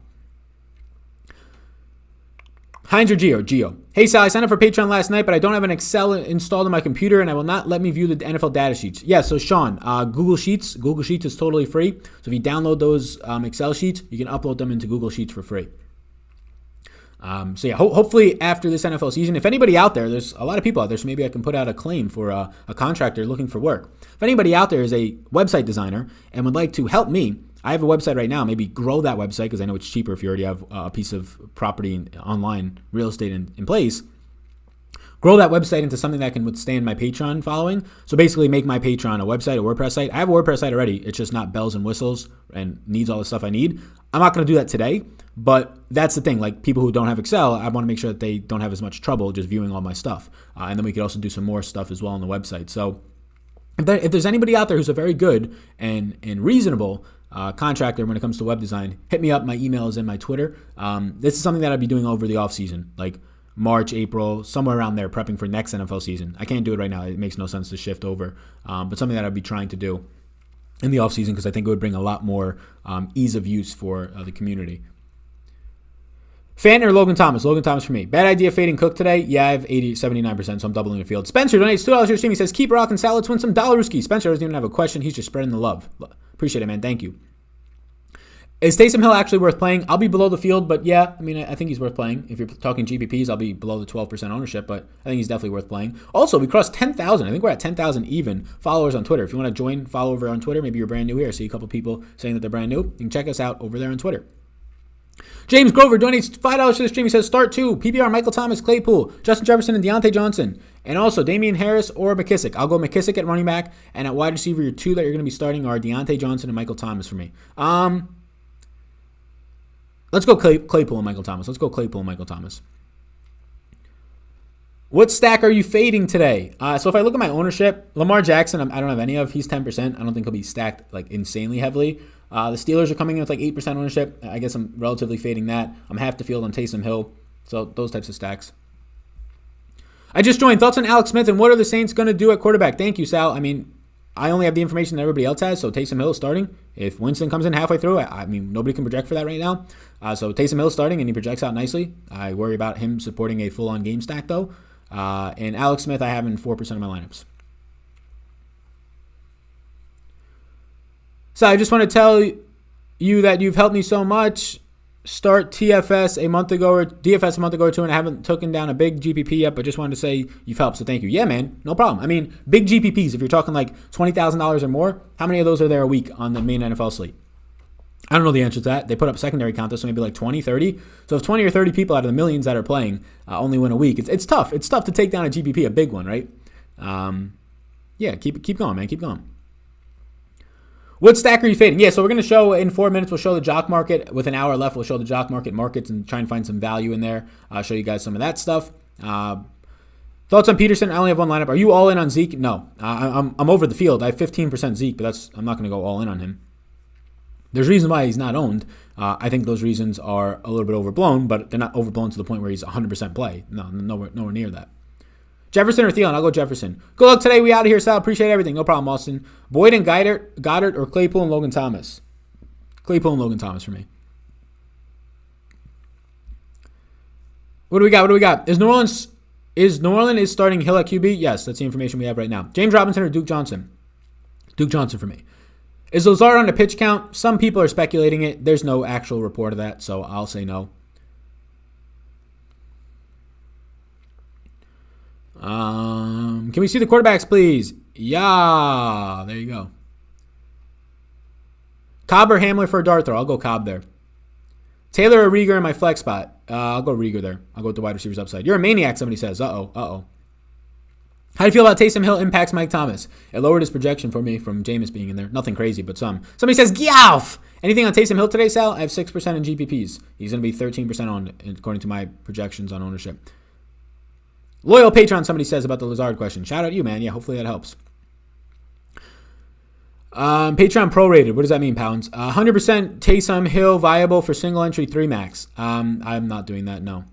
Speaker 1: Heinz or Gio? Hey, Sal, I signed up for Patreon last night, but I don't have an Excel installed on my computer, and I will not let me view the NFL data sheets. Yeah, so Sean, Google Sheets is totally free. So if you download those Excel sheets, you can upload them into Google Sheets for free. So yeah, hopefully after this NFL season, if anybody out there, there's a lot of people out there, so maybe I can put out a claim for a contractor looking for work. If anybody out there is a website designer and would like to help me, I have a website right now. Maybe grow that website because I know it's cheaper if you already have a piece of property online, real estate in place. Grow that website into something that can withstand my Patreon following. So basically make my Patreon a website, a WordPress site. I have a WordPress site already. It's just not bells and whistles and needs all the stuff I need. I'm not going to do that today, but that's the thing. Like people who don't have Excel, I want to make sure that they don't have as much trouble just viewing all my stuff. And then we could also do some more stuff as well on the website. So if there's anybody out there who's a very good and reasonable contractor when it comes to web design, hit me up. My email is in my Twitter. This is something that I'll be doing over the off season, like March, April, somewhere around there, prepping for next NFL season. I can't do it right now. It makes no sense to shift over, but something that I'll be trying to do in the offseason because I think it would bring a lot more ease of use for the community. Fan or Logan Thomas? Logan Thomas for me. Bad idea fading Cook today? Yeah, I have 79%, so I'm doubling the field. Spencer donates $2 to your stream. He says, keep rocking salads, win some Dollaruski. Spencer doesn't even have a question. He's just spreading the love. Appreciate it, man. Thank you. Is Taysom Hill actually worth playing? I'll be below the field, but yeah, I mean, I think he's worth playing. If you're talking GPPs, I'll be below the 12% ownership, but I think he's definitely worth playing. Also, we crossed 10,000. I think we're at 10,000 even followers on Twitter. If you want to join, follow over on Twitter. Maybe you're brand new here. I see a couple people saying that they're brand new. You can check us out over there on Twitter. James Grover donates $5 to the stream. He says, start 2, PPR, Michael Thomas, Claypool, Justin Jefferson, and Deontay Johnson. And also Damian Harris or McKissick. I'll go McKissick at running back, and at wide receiver, your 2 that you're going to be starting are Deontay Johnson and Michael Thomas for me. Let's go Claypool and Michael Thomas. What stack are you fading today? So if I look at my ownership, Lamar Jackson, I don't have any of. He's 10%. I don't think he'll be stacked like insanely heavily. The Steelers are coming in with like 8% ownership. I guess I'm relatively fading that. I'm half the field on Taysom Hill. So those types of stacks. I just joined. Thoughts on Alex Smith and what are the Saints going to do at quarterback? Thank you, Sal. I mean, I only have the information that everybody else has, so Taysom Hill is starting. If Winston comes in halfway through, I mean, nobody can project for that right now. So Taysom Hill is starting, and he projects out nicely. I worry about him supporting a full-on game stack, though. And Alex Smith, I have in 4% of my lineups. So I just want to tell you that you've helped me so much. Start DFS a month ago or 2, and I haven't taken down a big GPP yet, but just wanted to say you've helped, so thank you. Yeah, man, no problem. I mean, big GPPs, if you're talking like $20,000 or more, how many of those are there a week on the main NFL slate? I don't know the answer to that. They put up secondary contests, so maybe like 20, 30. So if 20 or 30 people out of the millions that are playing only win a week, it's tough. It's tough to take down a GPP, a big one, right? Yeah, keep going, man. Keep going. What stack are you fading? Yeah, so we're going to show in 4 minutes. We'll show the jock market. With an hour left, we'll show the jock markets and try and find some value in there. I'll show you guys some of that stuff. Thoughts on Peterson? I only have one lineup. Are you all in on Zeke? No. I'm over the field. I have 15% Zeke, but I'm not going to go all in on him. There's reasons why he's not owned. I think those reasons are a little bit overblown, but they're not overblown to the point where he's 100% play. No, nowhere near that. Jefferson or Thielen? I'll go Jefferson. Good luck today. We out of here, Sal. Appreciate everything. No problem, Austin. Boyd and Goddard or Claypool and Logan Thomas? Claypool and Logan Thomas for me. What do we got? Is New Orleans starting Hill at QB? Yes, that's the information we have right now. James Robinson or Duke Johnson? Duke Johnson for me. Is Lazard on a pitch count? Some people are speculating it. There's no actual report of that, so I'll say no. Can we see the quarterbacks, please? Yeah, there you go. Cobb or Hamler for a dart throw? I'll go Cobb there. Taylor or Rieger in my flex spot? I'll go Rieger there. I'll go with the wide receivers upside. You're a maniac, somebody says. Uh-oh. How do you feel about Taysom Hill impacts Mike Thomas? It lowered his projection for me from Jameis being in there. Nothing crazy, but some. Somebody says, Gyalf! Anything on Taysom Hill today, Sal? I have 6% in GPPs. He's going to be 13% on, according to my projections on ownership. Loyal Patreon, somebody says about the Lazard question. Shout out to you, man. Yeah, hopefully that helps. Patreon prorated. What does that mean, pounds? 100% Taysom Hill viable for single entry 3 max. I'm not doing that, no.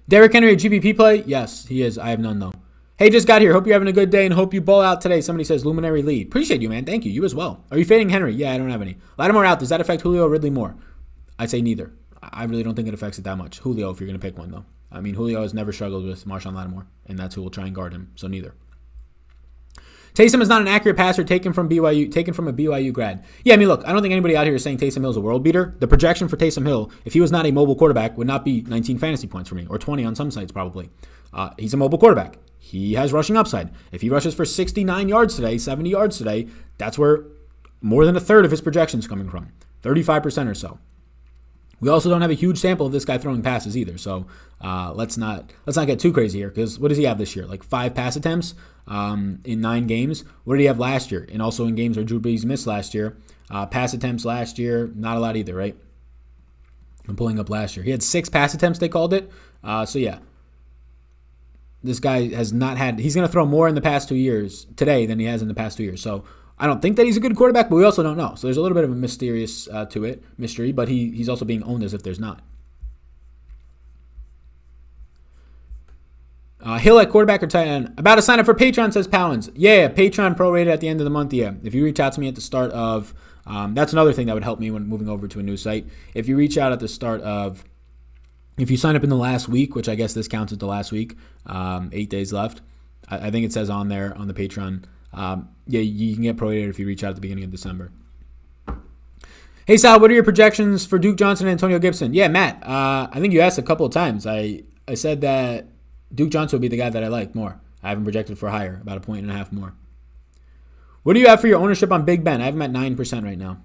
Speaker 1: Derrick Henry a GPP play? Yes, he is. I have none, though. Hey, just got here. Hope you're having a good day and hope you ball out today. Somebody says Luminary lead. Appreciate you, man. Thank you. You as well. Are you fading Henry? Yeah, I don't have any. Lattimore out. Does that affect Julio or Ridley more? I'd say neither. I really don't think it affects it that much. Julio, if you're going to pick one, though. I mean, Julio has never struggled with Marshawn Lattimore, and that's who will try and guard him, so neither. Taysom is not an accurate passer taken from a BYU grad. Yeah, I mean, look, I don't think anybody out here is saying Taysom Hill is a world beater. The projection for Taysom Hill, if he was not a mobile quarterback, would not be 19 fantasy points for me, or 20 on some sites probably. He's a mobile quarterback. He has rushing upside. If he rushes for 69 yards today, 70 yards today, that's where more than a third of his projection is coming from, 35% or so. We also don't have a huge sample of this guy throwing passes either, so let's not get too crazy here. Because what does he have this year? Like 5 pass attempts in 9 games. What did he have last year? And also in games where Drew Brees missed last year, pass attempts last year, not a lot either, right? I'm pulling up last year. He had 6 pass attempts. They called it. So yeah, this guy has not had. He's going to throw more in the past 2 years today than he has in the past 2 years. So I don't think that he's a good quarterback, but we also don't know. So there's a little bit of a mystery, but he's also being owned as if there's not. Hill at quarterback or tight end. About to sign up for Patreon, says Palins. Yeah, Patreon prorated at the end of the month. Yeah, if you reach out to me at the start of, that's another thing that would help me when moving over to a new site. If you reach out at the start of, if you sign up in the last week, which I guess this counts as the last week, 8 days left. I think it says on there on the Patreon. Yeah, you can get prorated if you reach out at the beginning of December. Hey Sal, what are your projections for Duke Johnson and Antonio Gibson? Yeah, Matt, I think you asked a couple of times. I said that Duke Johnson would be the guy that I like more. I haven't projected for higher, about 1.5 points more. What do you have for your ownership on Big Ben? I have him at 9% right now.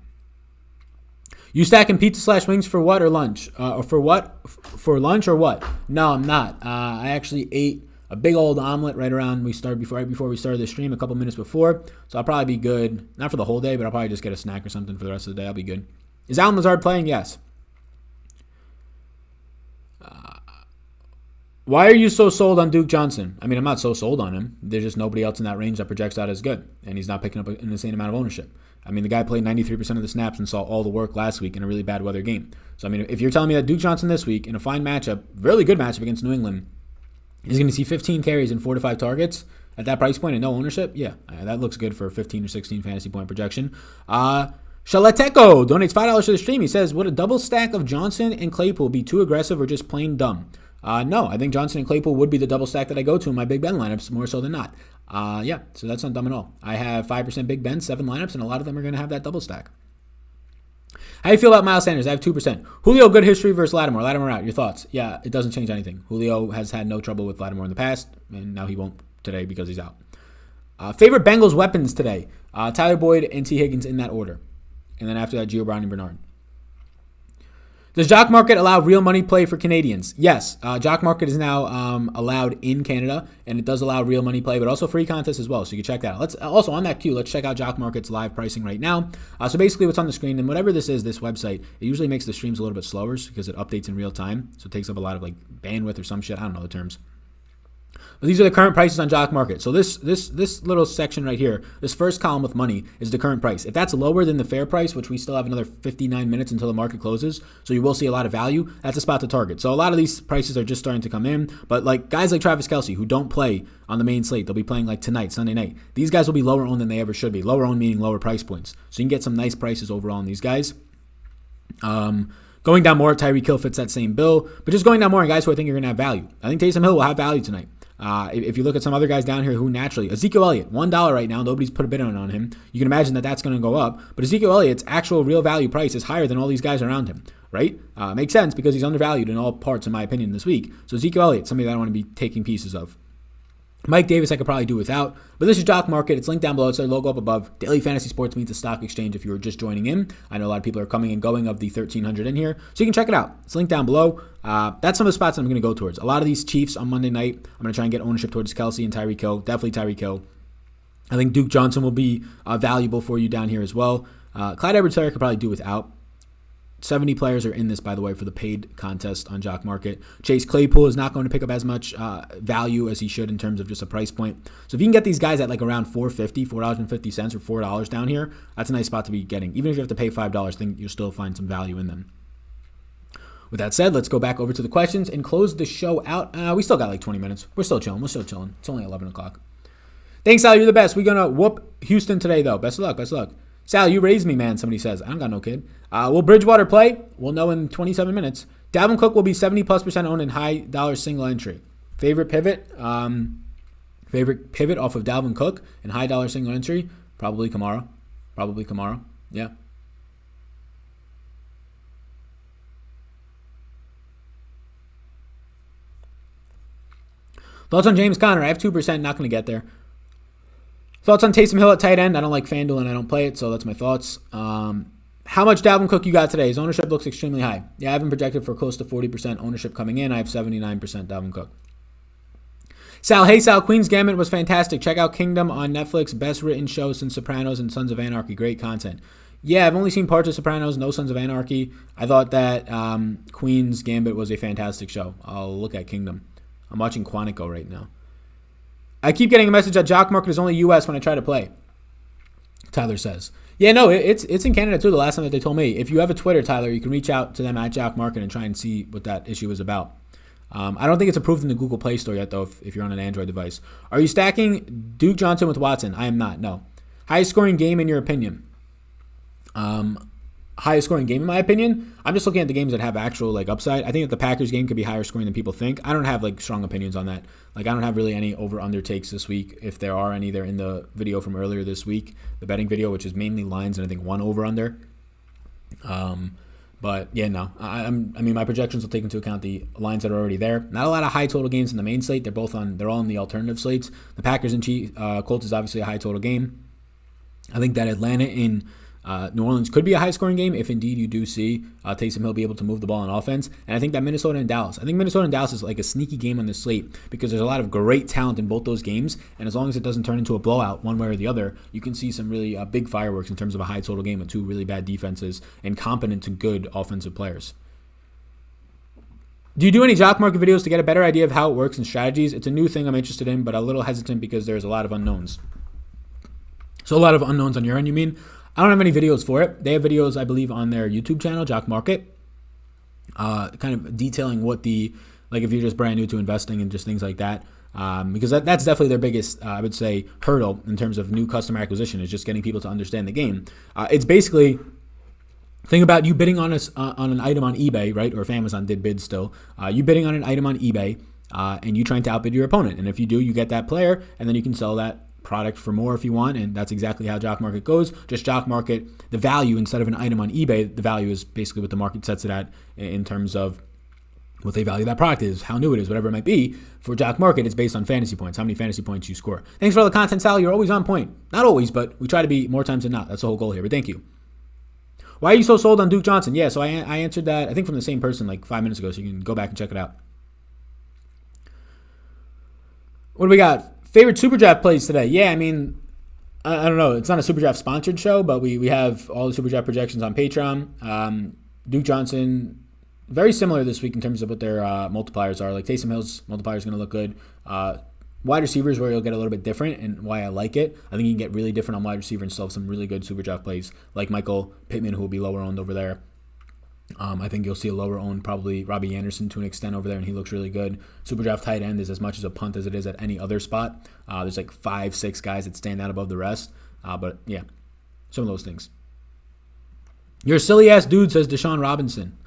Speaker 1: You stacking pizza/wings for what or lunch? Or for what? For lunch or what? No, I'm not. I actually ate a big old omelet right before we started the stream, a couple minutes before. So I'll probably be good. Not for the whole day, but I'll probably just get a snack or something for the rest of the day. I'll be good. Is Alan Lazard playing? Yes. Why are you so sold on Duke Johnson? I mean, I'm not so sold on him. There's just nobody else in that range that projects out as good. And he's not picking up an insane amount of ownership. I mean, the guy played 93% of the snaps and saw all the work last week in a really bad weather game. So, I mean, if you're telling me that Duke Johnson this week in a fine matchup, really good matchup against New England, he's going to see 15 carries and 4 to 5 targets at that price point and no ownership, yeah, that looks good for a 15 or 16 fantasy point projection. Shaleteco donates $5 to the stream. He says, would a double stack of Johnson and Claypool be too aggressive or just plain dumb? No, I think Johnson and Claypool would be the double stack that I go to in my Big Ben lineups more so than not. Yeah, so that's not dumb at all. I have 5% Big Ben, 7 lineups, and a lot of them are going to have that double stack. How do you feel about Miles Sanders? I have 2%. Julio, good history versus Lattimore. Lattimore out. Your thoughts? Yeah, it doesn't change anything. Julio has had no trouble with Lattimore in the past, and now he won't today because he's out. Favorite Bengals weapons today? Tyler Boyd and T. Higgins in that order. And then after that, Gio Brown and Bernard. Does Jock Market allow real money play for Canadians? Yes. Jock Market is now allowed in Canada, and it does allow real money play, but also free contests as well, so you can check that out. Let's also, on that cue, let's check out Jock Market's live pricing right now. So basically what's on the screen, and whatever this is, this website, it usually makes the streams a little bit slower because it updates in real time, so it takes up a lot of like bandwidth or some shit. I don't know the terms. But these are the current prices on Jock Market. So this little section right here, this first column with money, is the current price. If that's lower than the fair price, which we still have another 59 minutes until the market closes, so you will see a lot of value, that's a spot to target. So a lot of these prices are just starting to come in. But like guys like Travis Kelce, who don't play on the main slate, they'll be playing like tonight, Sunday night. These guys will be lower owned than they ever should be. Lower owned meaning lower price points. So you can get some nice prices overall on these guys. Going down more, Tyreek Hill fits that same bill. But just going down more on guys who I think are going to have value. I think Taysom Hill will have value tonight. If you look at some other guys down here who naturally, Ezekiel Elliott, $1 right now, nobody's put a bid on him. You can imagine that that's going to go up. But Ezekiel Elliott's actual real value price is higher than all these guys around him, right? Makes sense because he's undervalued in all parts, in my opinion, this week. So Ezekiel Elliott, somebody that I want to be taking pieces of. Mike Davis, I could probably do without. But this is Jock Market. It's linked down below. It's our logo up above. Daily Fantasy Sports means the stock exchange if you were just joining in. I know a lot of people are coming and going of the 1,300 in here. So you can check it out. It's linked down below. That's some of the spots that I'm going to go towards. A lot of these Chiefs on Monday night, I'm going to try and get ownership towards Kelce and Tyreek Hill. Definitely Tyreek Hill. I think Duke Johnson will be valuable for you down here as well. Clyde Edwards-Helaire could probably do without. 70 players are in this, by the way, for the paid contest on Jock Market. Chase Claypool is not going to pick up as much value as he should in terms of just a price point. So if you can get these guys at like around $4.50 or $4 down here, that's a nice spot to be getting. Even if you have to pay $5, I think you'll still find some value in them. With that said, let's go back over to the questions and close the show out. We still got like 20 minutes. We're still chilling. It's only 11 o'clock. Thanks, Sal. You're the best. We're going to whoop Houston today, though. Best of luck. Best of luck. Sal, you raised me, man, somebody says. I don't got no kid. Will Bridgewater play? We'll know in 27 minutes. Dalvin Cook will be 70+% owned in high dollar single entry. Favorite pivot? Favorite pivot off of Dalvin Cook in high dollar single entry? Probably Kamara. Yeah. Thoughts on James Conner? I have 2%, not going to get there. Thoughts on Taysom Hill at tight end? I don't like FanDuel and I don't play it, so that's my thoughts. How much Dalvin Cook you got today? His ownership looks extremely high. Yeah, I have him projected for close to 40% ownership coming in. I have 79% Dalvin Cook. Sal, hey Sal, Queen's Gambit was fantastic. Check out Kingdom on Netflix. Best written show since Sopranos and Sons of Anarchy. Great content. Yeah, I've only seen parts of Sopranos, no Sons of Anarchy. I thought that Queen's Gambit was a fantastic show. I'll look at Kingdom. I'm watching Quantico right now. I keep getting a message that Jock Market is only U.S. when I try to play, Tyler says. Yeah, no, it's in Canada too, the last time that they told me. If you have a Twitter, Tyler, you can reach out to them at Jock Market and try and see what that issue is about. I don't think it's approved in the Google Play Store yet, though, if you're on an Android device. Are you stacking Duke Johnson with Watson? I am not, no. Highest scoring game in your opinion? Highest scoring game in my opinion? I'm just looking at the games that have actual upside. I think that the Packers game could be higher scoring than people think. I don't have strong opinions on that. I don't have really any over-under takes this week. If there are any, they're in the video from earlier this week, the betting video, which is mainly lines and I think one over-under. But yeah, no. I mean, my projections will take into account the lines that are already there. Not a lot of high total games in the main slate. They're all in the alternative slates. The Packers and Colts is obviously a high total game. I think that Atlanta in New Orleans could be a high-scoring game if indeed you do see Taysom Hill be able to move the ball on offense. And I think that Minnesota and Dallas. I think Minnesota and Dallas is a sneaky game on the slate because there's a lot of great talent in both those games. And as long as it doesn't turn into a blowout one way or the other, you can see some really big fireworks in terms of a high total game with two really bad defenses and competent to good offensive players. Do you do any jock market videos to get a better idea of how it works and strategies? It's a new thing I'm interested in, but a little hesitant because there's a lot of unknowns. So a lot of unknowns on your end, you mean? I don't have any videos for it. They have videos, I believe, on their YouTube channel, Jock Market, kind of detailing what if you're just brand new to investing and just things like that. Because that's definitely their biggest, I would say, hurdle in terms of new customer acquisition is just getting people to understand the game. It's basically, think about you bidding on an item on eBay, right? Or if Amazon did bid still. You bidding on an item on eBay and you trying to outbid your opponent. And if you do, you get that player and then you can sell that product for more if you want, and that's exactly how Jock Market goes. Just Jock Market, the value instead of an item on eBay, the value is basically what the market sets it at in terms of what they value that product is, how new it is, whatever it might be. For Jock Market, it's based on fantasy points, how many fantasy points you score. Thanks for all the content, Sal. You're always on point. Not always, but we try to be more times than not. That's the whole goal here, but thank you. Why are you so sold on Duke Johnson? Yeah, so I answered that, I think from the same person 5 minutes ago, so you can go back and check it out. What do we got? Favorite Super Draft plays today? Yeah, I mean, I don't know. It's not a Super Draft sponsored show, but we have all the Super Draft projections on Patreon. Duke Johnson, very similar this week in terms of what their multipliers are. Taysom Hill's multiplier is going to look good. Wide receivers where you'll get a little bit different and why I like it. I think you can get really different on wide receiver and still have some really good Super Draft plays like Michael Pittman, who will be lower owned over there. I think you'll see a lower owned probably Robbie Anderson to an extent over there, and he looks really good. Super Draft tight end is as much as a punt as it is at any other spot. There's 5-6 guys that stand out above the rest. But yeah, some of those things. You're a silly ass dude, says Deshaun Robinson.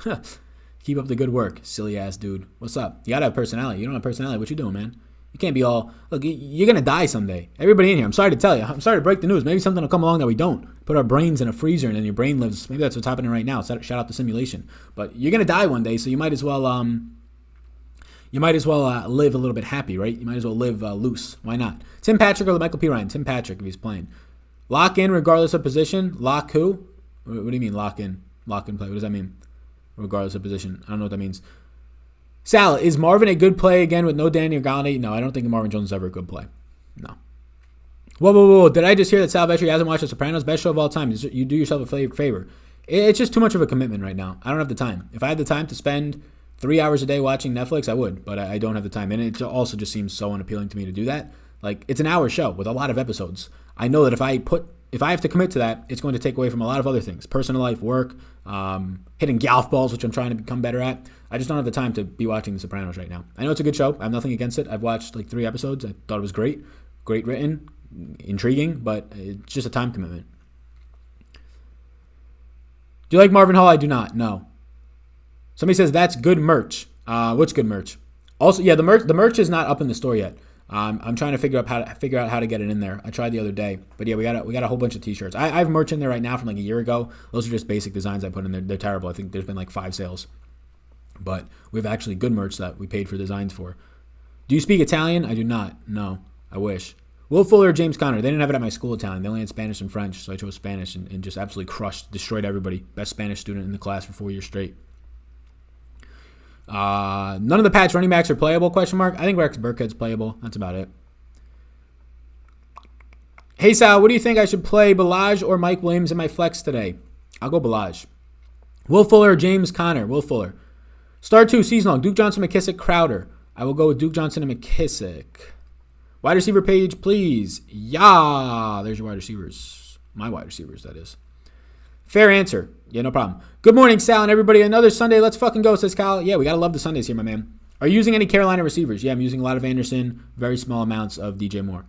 Speaker 1: Keep up the good work, silly ass dude. What's up? You gotta have personality. You don't have personality. What you doing, man? You can't be all, look, you're going to die someday. Everybody in here, I'm sorry to tell you. I'm sorry to break the news. Maybe something will come along that we don't. Put our brains in a freezer and then your brain lives. Maybe that's what's happening right now. Shout out to simulation. But you're going to die one day, so you might as well live a little bit happy, right? You might as well live loose. Why not? Tim Patrick or Michael P. Ryan? Tim Patrick if he's playing. Lock in regardless of position. Lock who? What do you mean lock in? Lock in play. What does that mean? Regardless of position. I don't know what that means. Sal, is Marvin a good play again with no Danny or Galladay? No, I don't think Marvin Jones is ever a good play. No. Whoa. Did I just hear that Sal Vetri hasn't watched The Sopranos? Best show of all time. You do yourself a favor. It's just too much of a commitment right now. I don't have the time. If I had the time to spend 3 hours a day watching Netflix, I would, but I don't have the time. And it also just seems so unappealing to me to do that. It's an hour show with a lot of episodes. I know that if I have to commit to that, it's going to take away from a lot of other things. Personal life, work, hitting golf balls, which I'm trying to become better at. I just don't have the time to be watching The Sopranos right now. I know it's a good show. I have nothing against it. I've watched 3 episodes. I thought it was great. Great written, intriguing, but it's just a time commitment. Do you like Marvin Hall? I do not. No. Somebody says that's good merch. What's good merch? Also, yeah, the merch is not up in the store yet. I'm trying to figure out how to get it in there. I tried the other day, but yeah, we got a whole bunch of t-shirts. I have merch in there right now from a year ago. Those are just basic designs I put in there. They're terrible. I think there's been 5 sales, but we have actually good merch that we paid for designs for. Do you speak Italian? I do not. No, I wish. Will Fuller or James Conner? They didn't have it at my school Italian. They only had Spanish and French, so I chose Spanish and just absolutely destroyed everybody. Best Spanish student in the class for 4 years straight. None of the Pats running backs are playable, question mark. I think Rex Burkhead's playable. That's about it. Hey Sal, what do you think I should play, Balaj or Mike Williams in my flex today? I'll go Balaj. Will Fuller or James Conner? Will Fuller. Star 2, season long. Duke Johnson, McKissick, Crowder. I will go with Duke Johnson and McKissick. Wide receiver page, please. Yeah, there's your wide receivers. My wide receivers, that is. Fair answer. Yeah, no problem. Good morning, Sal and everybody. Another Sunday. Let's fucking go, says Kyle. Yeah, we got to love the Sundays here, my man. Are you using any Carolina receivers? Yeah, I'm using a lot of Anderson, very small amounts of DJ Moore.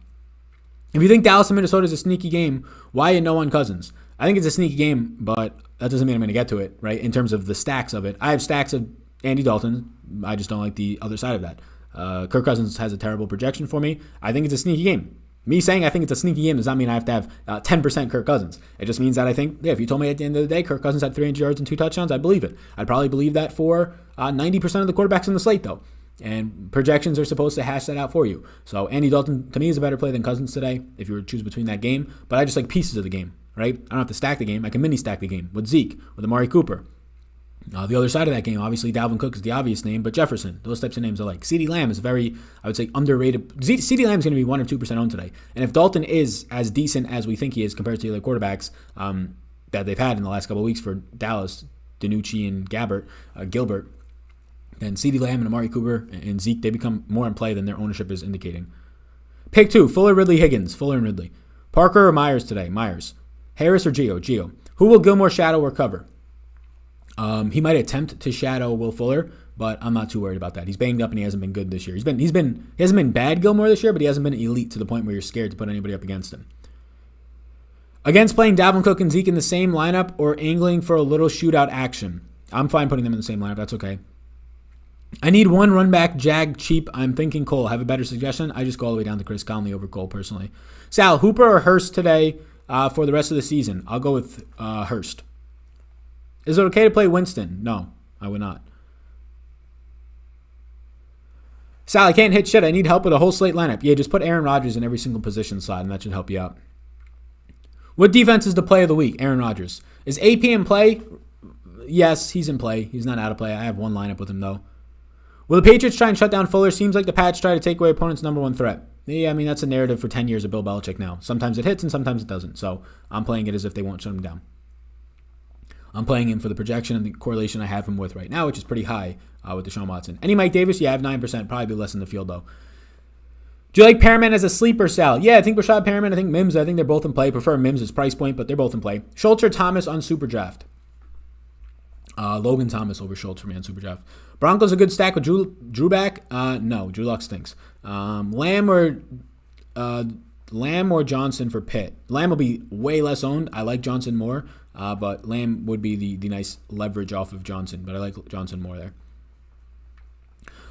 Speaker 1: If you think Dallas and Minnesota is a sneaky game, why you no on Cousins? I think it's a sneaky game, but that doesn't mean I'm going to get to it, right? In terms of the stacks of it. I have stacks of Andy Dalton. I just don't like the other side of that. Kirk Cousins has a terrible projection for me. I think it's a sneaky game. Me saying I think it's a sneaky game does not mean I have to have 10% Kirk Cousins. It just means that I think, if you told me at the end of the day Kirk Cousins had 300 yards and 2 touchdowns, I'd believe it. I'd probably believe that for 90% of the quarterbacks in the slate, though. And projections are supposed to hash that out for you. So Andy Dalton, to me, is a better play than Cousins today if you were to choose between that game. But I just like pieces of the game, right? I don't have to stack the game. I can mini stack the game with Zeke, with Amari Cooper. The other side of that game, obviously, Dalvin Cook is the obvious name, but Jefferson, those types of names I like. CeeDee Lamb is very, I would say, underrated. CeeDee Lamb is going to be 1 or 2% owned today. And if Dalton is as decent as we think he is compared to the other quarterbacks that they've had in the last couple of weeks for Dallas, DiNucci and Gilbert, and CeeDee Lamb and Amari Cooper and Zeke, they become more in play than their ownership is indicating. Pick 2, Fuller, Ridley, Higgins. Fuller and Ridley. Parker or Myers today? Myers. Harris or Gio? Gio. Who will Gilmore shadow or cover? He might attempt to shadow Will Fuller, but I'm not too worried about that. He's banged up and he hasn't been good this year. He hasn't been bad Gilmore this year, but he hasn't been elite to the point where you're scared to put anybody up against him. Against playing Dalvin Cook and Zeke in the same lineup or angling for a little shootout action. I'm fine putting them in the same lineup. That's okay. I need one run back, jag, cheap. I'm thinking Cole. Have a better suggestion? I just go all the way down to Chris Conley over Cole personally. Sal, Hooper or Hurst today for the rest of the season? I'll go with Hurst. Is it okay to play Winston? No, I would not. Sal, I can't hit shit. I need help with a whole slate lineup. Yeah, just put Aaron Rodgers in every single position slot, and that should help you out. What defense is the play of the week? Aaron Rodgers. Is AP in play? Yes, he's in play. He's not out of play. I have one lineup with him, though. Will the Patriots try and shut down Fuller? Seems like the Pats try to take away opponent's number one threat. Yeah, I mean, that's a narrative for 10 years of Bill Belichick now. Sometimes it hits and sometimes it doesn't. So I'm playing it as if they won't shut him down. I'm playing him for the projection and the correlation I have him with right now, which is pretty high with Deshaun Watson. Any Mike Davis? Yeah, I have 9%. Probably be less in the field, though. Do you like Perriman as a sleeper, Sal? Yeah, I think Rashad Perriman. I think Mims. I think they're both in play. Prefer Mims' price point, but they're both in play. Schultz or Thomas on Superdraft? Logan Thomas over Schultz for me on Superdraft. Broncos a good stack with Drew back? No, Drew Luck stinks. Lamb or Johnson for Pitt. Lamb will be way less owned. I like Johnson more, but Lamb would be the nice leverage off of Johnson, but I like Johnson more there.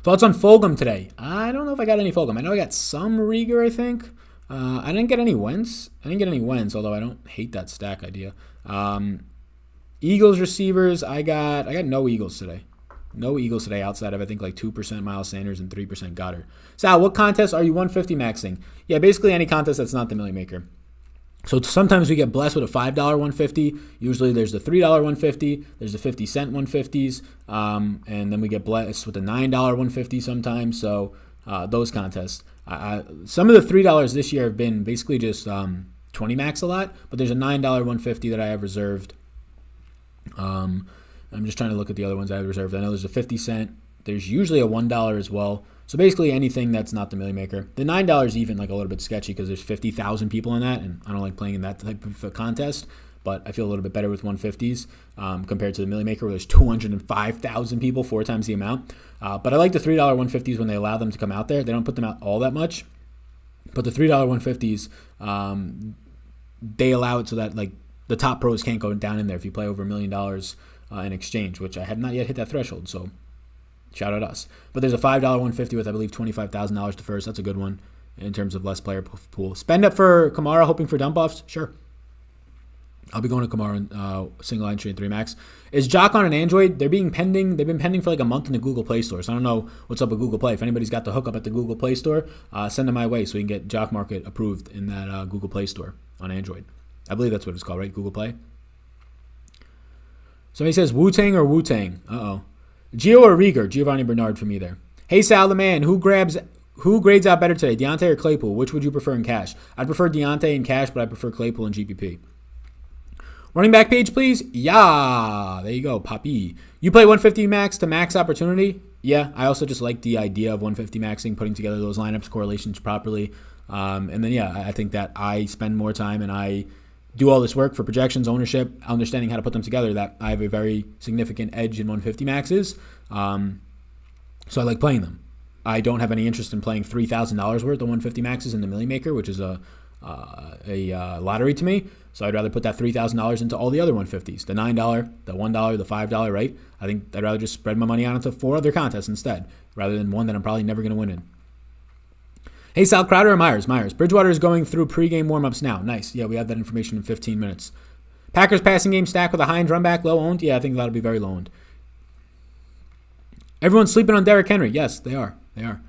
Speaker 1: Thoughts on Fulgham today? I don't know if I got any Fulgham. I know I got some Rieger, I think. I didn't get any Wentz. Although I don't hate that stack idea. Eagles receivers, I got no Eagles today. No Eagles today outside of, I think, like 2% Miles Sanders and 3% Goddard. Sal, what contest are you 150 maxing? Yeah, basically any contest that's not the Millie Maker. So sometimes we get blessed with a $5 150. Usually there's the $3 150. There's the 50-cent 150s. And then we get blessed with the $9 150 sometimes. So those contests. Some of the $3 this year have been basically just 20 max a lot. But there's a $9 150 that I have reserved. I'm just trying to look at the other ones I have reserved. I know there's a 50-cent. There's usually a $1 as well. So basically anything that's not the Millie Maker. The $9 is even like a little bit sketchy because there's 50,000 people in that, and I don't like playing in that type of a contest. But I feel a little bit better with 150s compared to the Millie Maker where there's 205,000 people, 4 times the amount. But I like the $3 150s when they allow them to come out there. They don't put them out all that much. But the $3 150s, they allow it so that like the top pros can't go down in there if you play over $1 million in exchange, which I have not yet hit that threshold. So shout out us. But there's a $5 150 with, I believe, $25,000 to first. That's a good one in terms of less player pool. Spend up for Kamara, hoping for dump offs? Sure. I'll be going to Kamara single entry and 3 max. Is Jock on an Android? They've been pending for like a month in the Google Play Store. So I don't know what's up with Google Play. If anybody's got the hookup at the Google Play Store, send them my way so we can get Jock Market approved in that Google Play Store on Android. I believe that's what it's called, right? Google Play. Somebody says Wu-Tang or Wu-Tang. Uh-oh. Gio or Rieger? Giovanni Bernard for me there. Hey, Sal the man. Who grades out better today, Deontay or Claypool? Which would you prefer in cash? I'd prefer Deontay in cash, but I prefer Claypool in GPP. Running back page, please. Yeah. There you go, Papi. You play 150 max to max opportunity? Yeah. I also just like the idea of 150 maxing, putting together those lineups, correlations properly. And then, yeah, I think that I spend more time and I do all this work for projections, ownership, understanding how to put them together, that I have a very significant edge in 150 maxes. And So I like playing them. I don't have any interest in playing $3,000 worth of 150 maxes in the Millie Maker, which is a lottery to me. So I'd rather put that $3,000 into all the other 150s, the $9, the $1, the $5, right? I think I'd rather just spread my money out into 4 other contests instead, rather than one that I'm probably never going to win in. Hey, Sal, Crowder or Myers? Myers. Bridgewater is going through pregame warm-ups now. Nice. Yeah, we have that information in 15 minutes. Packers passing game stack with a Hines run back, low owned? Yeah, I think that'll be very low owned. Everyone's sleeping on Derrick Henry. Yes, they are. They are.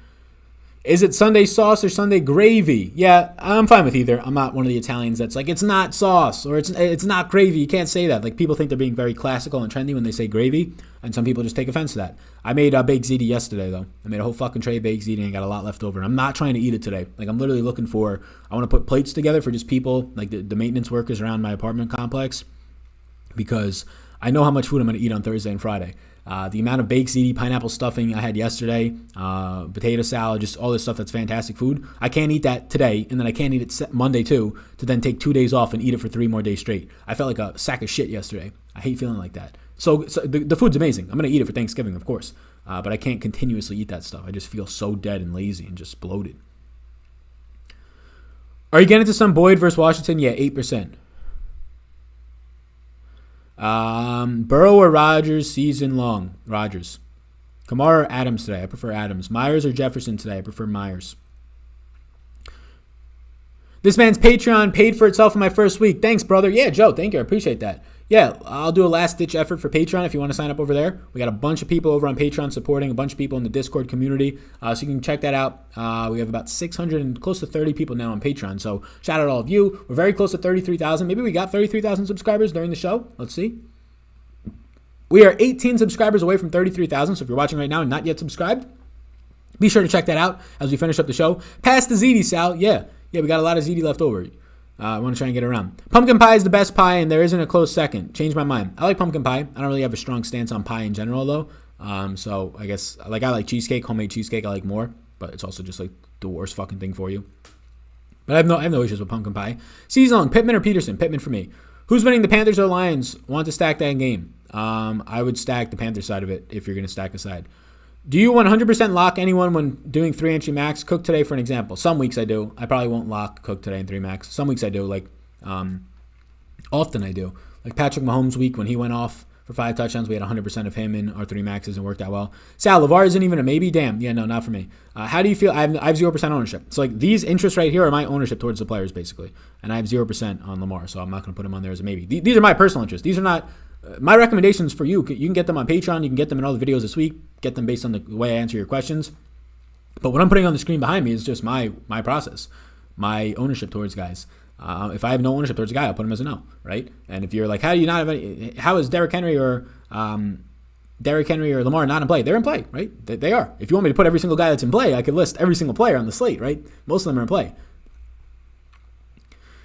Speaker 1: Is it Sunday sauce or Sunday gravy? Yeah, I'm fine with either. I'm not one of the Italians that's like, it's not sauce or it's not gravy. You can't say that. Like, people think they're being very classical and trendy when they say gravy, and some people just take offense to that. I made baked ziti yesterday, though. I made a whole fucking tray of baked ziti and got a lot left over. I'm not trying to eat it today. Like, I'm literally looking for, I want to put plates together for just people, like the maintenance workers around my apartment complex, because I know how much food I'm going to eat on Thursday and Friday. The amount of baked ziti, pineapple stuffing I had yesterday, potato salad, just all this stuff that's fantastic food. I can't eat that today, and then I can't eat it Monday too, to then take 2 days off and eat it for 3 more days straight. I felt like a sack of shit yesterday. I hate feeling like that. So the food's amazing. I'm going to eat it for Thanksgiving, of course, but I can't continuously eat that stuff. I just feel so dead and lazy and just bloated. Are you getting into some Boyd versus Washington? Yeah, 8%. Burrow or Rodgers season long? Rodgers. Kamara or Adams today? I prefer Adams. Myers or Jefferson today? I prefer Myers. This man's Patreon paid for itself in my first week. Thanks, brother. Yeah, Joe, thank you. I appreciate that. Yeah, I'll do a last-ditch effort for Patreon if you want to sign up over there. We got a bunch of people over on Patreon supporting, a bunch of people in the Discord community, so you can check that out. We have about 600 and close to 30 people now on Patreon, so shout out to all of you. We're very close to 33,000. Maybe we got 33,000 subscribers during the show. Let's see. We are 18 subscribers away from 33,000, so if you're watching right now and not yet subscribed, be sure to check that out as we finish up the show. Pass the ziti, Sal. Yeah, we got a lot of ziti left over. I want to try and get around. Pumpkin pie is the best pie, and there isn't a close second. Change my mind. I like pumpkin pie. I don't really have a strong stance on pie in general, though. So I guess I like cheesecake, homemade cheesecake. I like more, but it's also just like the worst fucking thing for you. But I have no issues with pumpkin pie. Season long, Pittman or Peterson? Pittman for me. Who's winning, the Panthers or Lions? Want to stack that game? I would stack the Panthers side of it if you're going to stack a side. Do you 100% lock anyone when doing 3-entry max? Cook today, for an example. Some weeks I do. I probably won't lock Cook today in 3 max. Some weeks I do. Like, often I do. Like Patrick Mahomes' week when he went off for 5 touchdowns, we had 100% of him in our 3 maxes and worked out well. Sal, LeVar isn't even a maybe? Damn. Yeah, no, not for me. How do you feel? I have 0% ownership. So, like, these interests right here are my ownership towards the players, basically. And I have 0% on Lamar, so I'm not going to put him on there as a maybe. These are my personal interests. These are not... my recommendations for you. You can get them on Patreon. You can get them in all the videos this week. Get them based on the way I answer your questions. But what I'm putting on the screen behind me is just my process, my ownership towards guys. If I have no ownership towards a guy, I'll put him as a no, right? And if you're like, how do you not have any? How is Derrick Henry or Lamar not in play? They're in play, right? They are. If you want me to put every single guy that's in play, I could list every single player on the slate, right? Most of them are in play.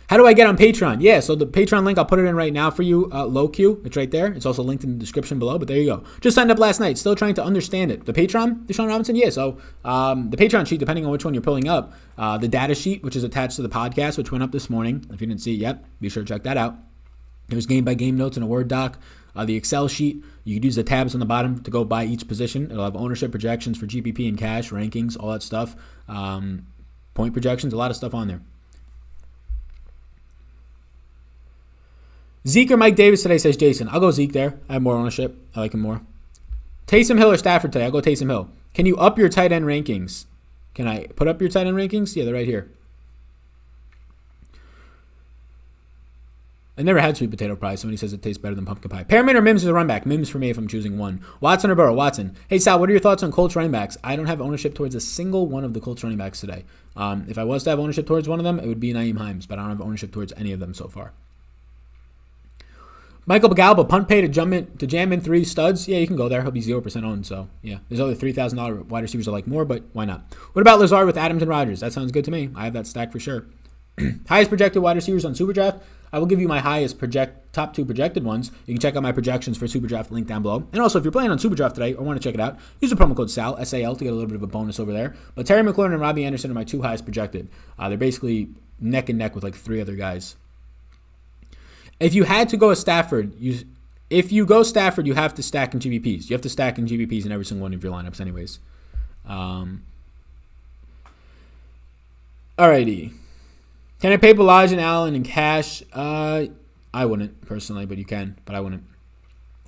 Speaker 1: How do I get on Patreon? Yeah, so the Patreon link, I'll put it in right now for you, low Q. It's right there. It's also linked in the description below, but there you go. Just signed up last night. Still trying to understand it. The Patreon, Deshaun Robinson? Yeah, so the Patreon sheet, depending on which one you're pulling up, the data sheet, which is attached to the podcast, which went up this morning. If you didn't see it yet, be sure to check that out. There's game-by-game notes in a Word doc. The Excel sheet, you could use the tabs on the bottom to go by each position. It'll have ownership projections for GPP and cash, rankings, all that stuff. Point projections, a lot of stuff on there. Zeke or Mike Davis today, says Jason. I'll go Zeke there. I have more ownership. I like him more. Taysom Hill or Stafford today? I'll go Taysom Hill. Can you up your tight end rankings? Can I put up your tight end rankings? Yeah, they're right here. I never had sweet potato pie. Somebody says it tastes better than pumpkin pie. Perriman or Mims is a run back. Mims for me if I'm choosing one. Watson or Burrow? Watson. Hey, Sal, what are your thoughts on Colts running backs? I don't have ownership towards a single one of the Colts running backs today. If I was to have ownership towards one of them, it would be Nyheim Hines, but I don't have ownership towards any of them so far. Michael Gallup, punt pay to jam in 3 studs. Yeah, you can go there. He'll be 0% owned. So, yeah. There's other $3,000 wide receivers I like more, but why not? What about Lazard with Adams and Rodgers? That sounds good to me. I have that stack for sure. Highest projected wide receivers on Superdraft. I will give you my top 2 projected ones. You can check out my projections for Superdraft, link down below. And also, if you're playing on Superdraft today or want to check it out, use the promo code SAL, S-A-L, to get a little bit of a bonus over there. But Terry McLaurin and Robbie Anderson are my 2 highest projected. They're basically neck and neck with like 3 other guys. If you had to go with Stafford, if you go Stafford, you have to stack in GBPs. You have to stack in GBPs in every single one of your lineups anyways. Alrighty. Can I pay Ballage and Allen in cash? I wouldn't personally, but you can. But I wouldn't.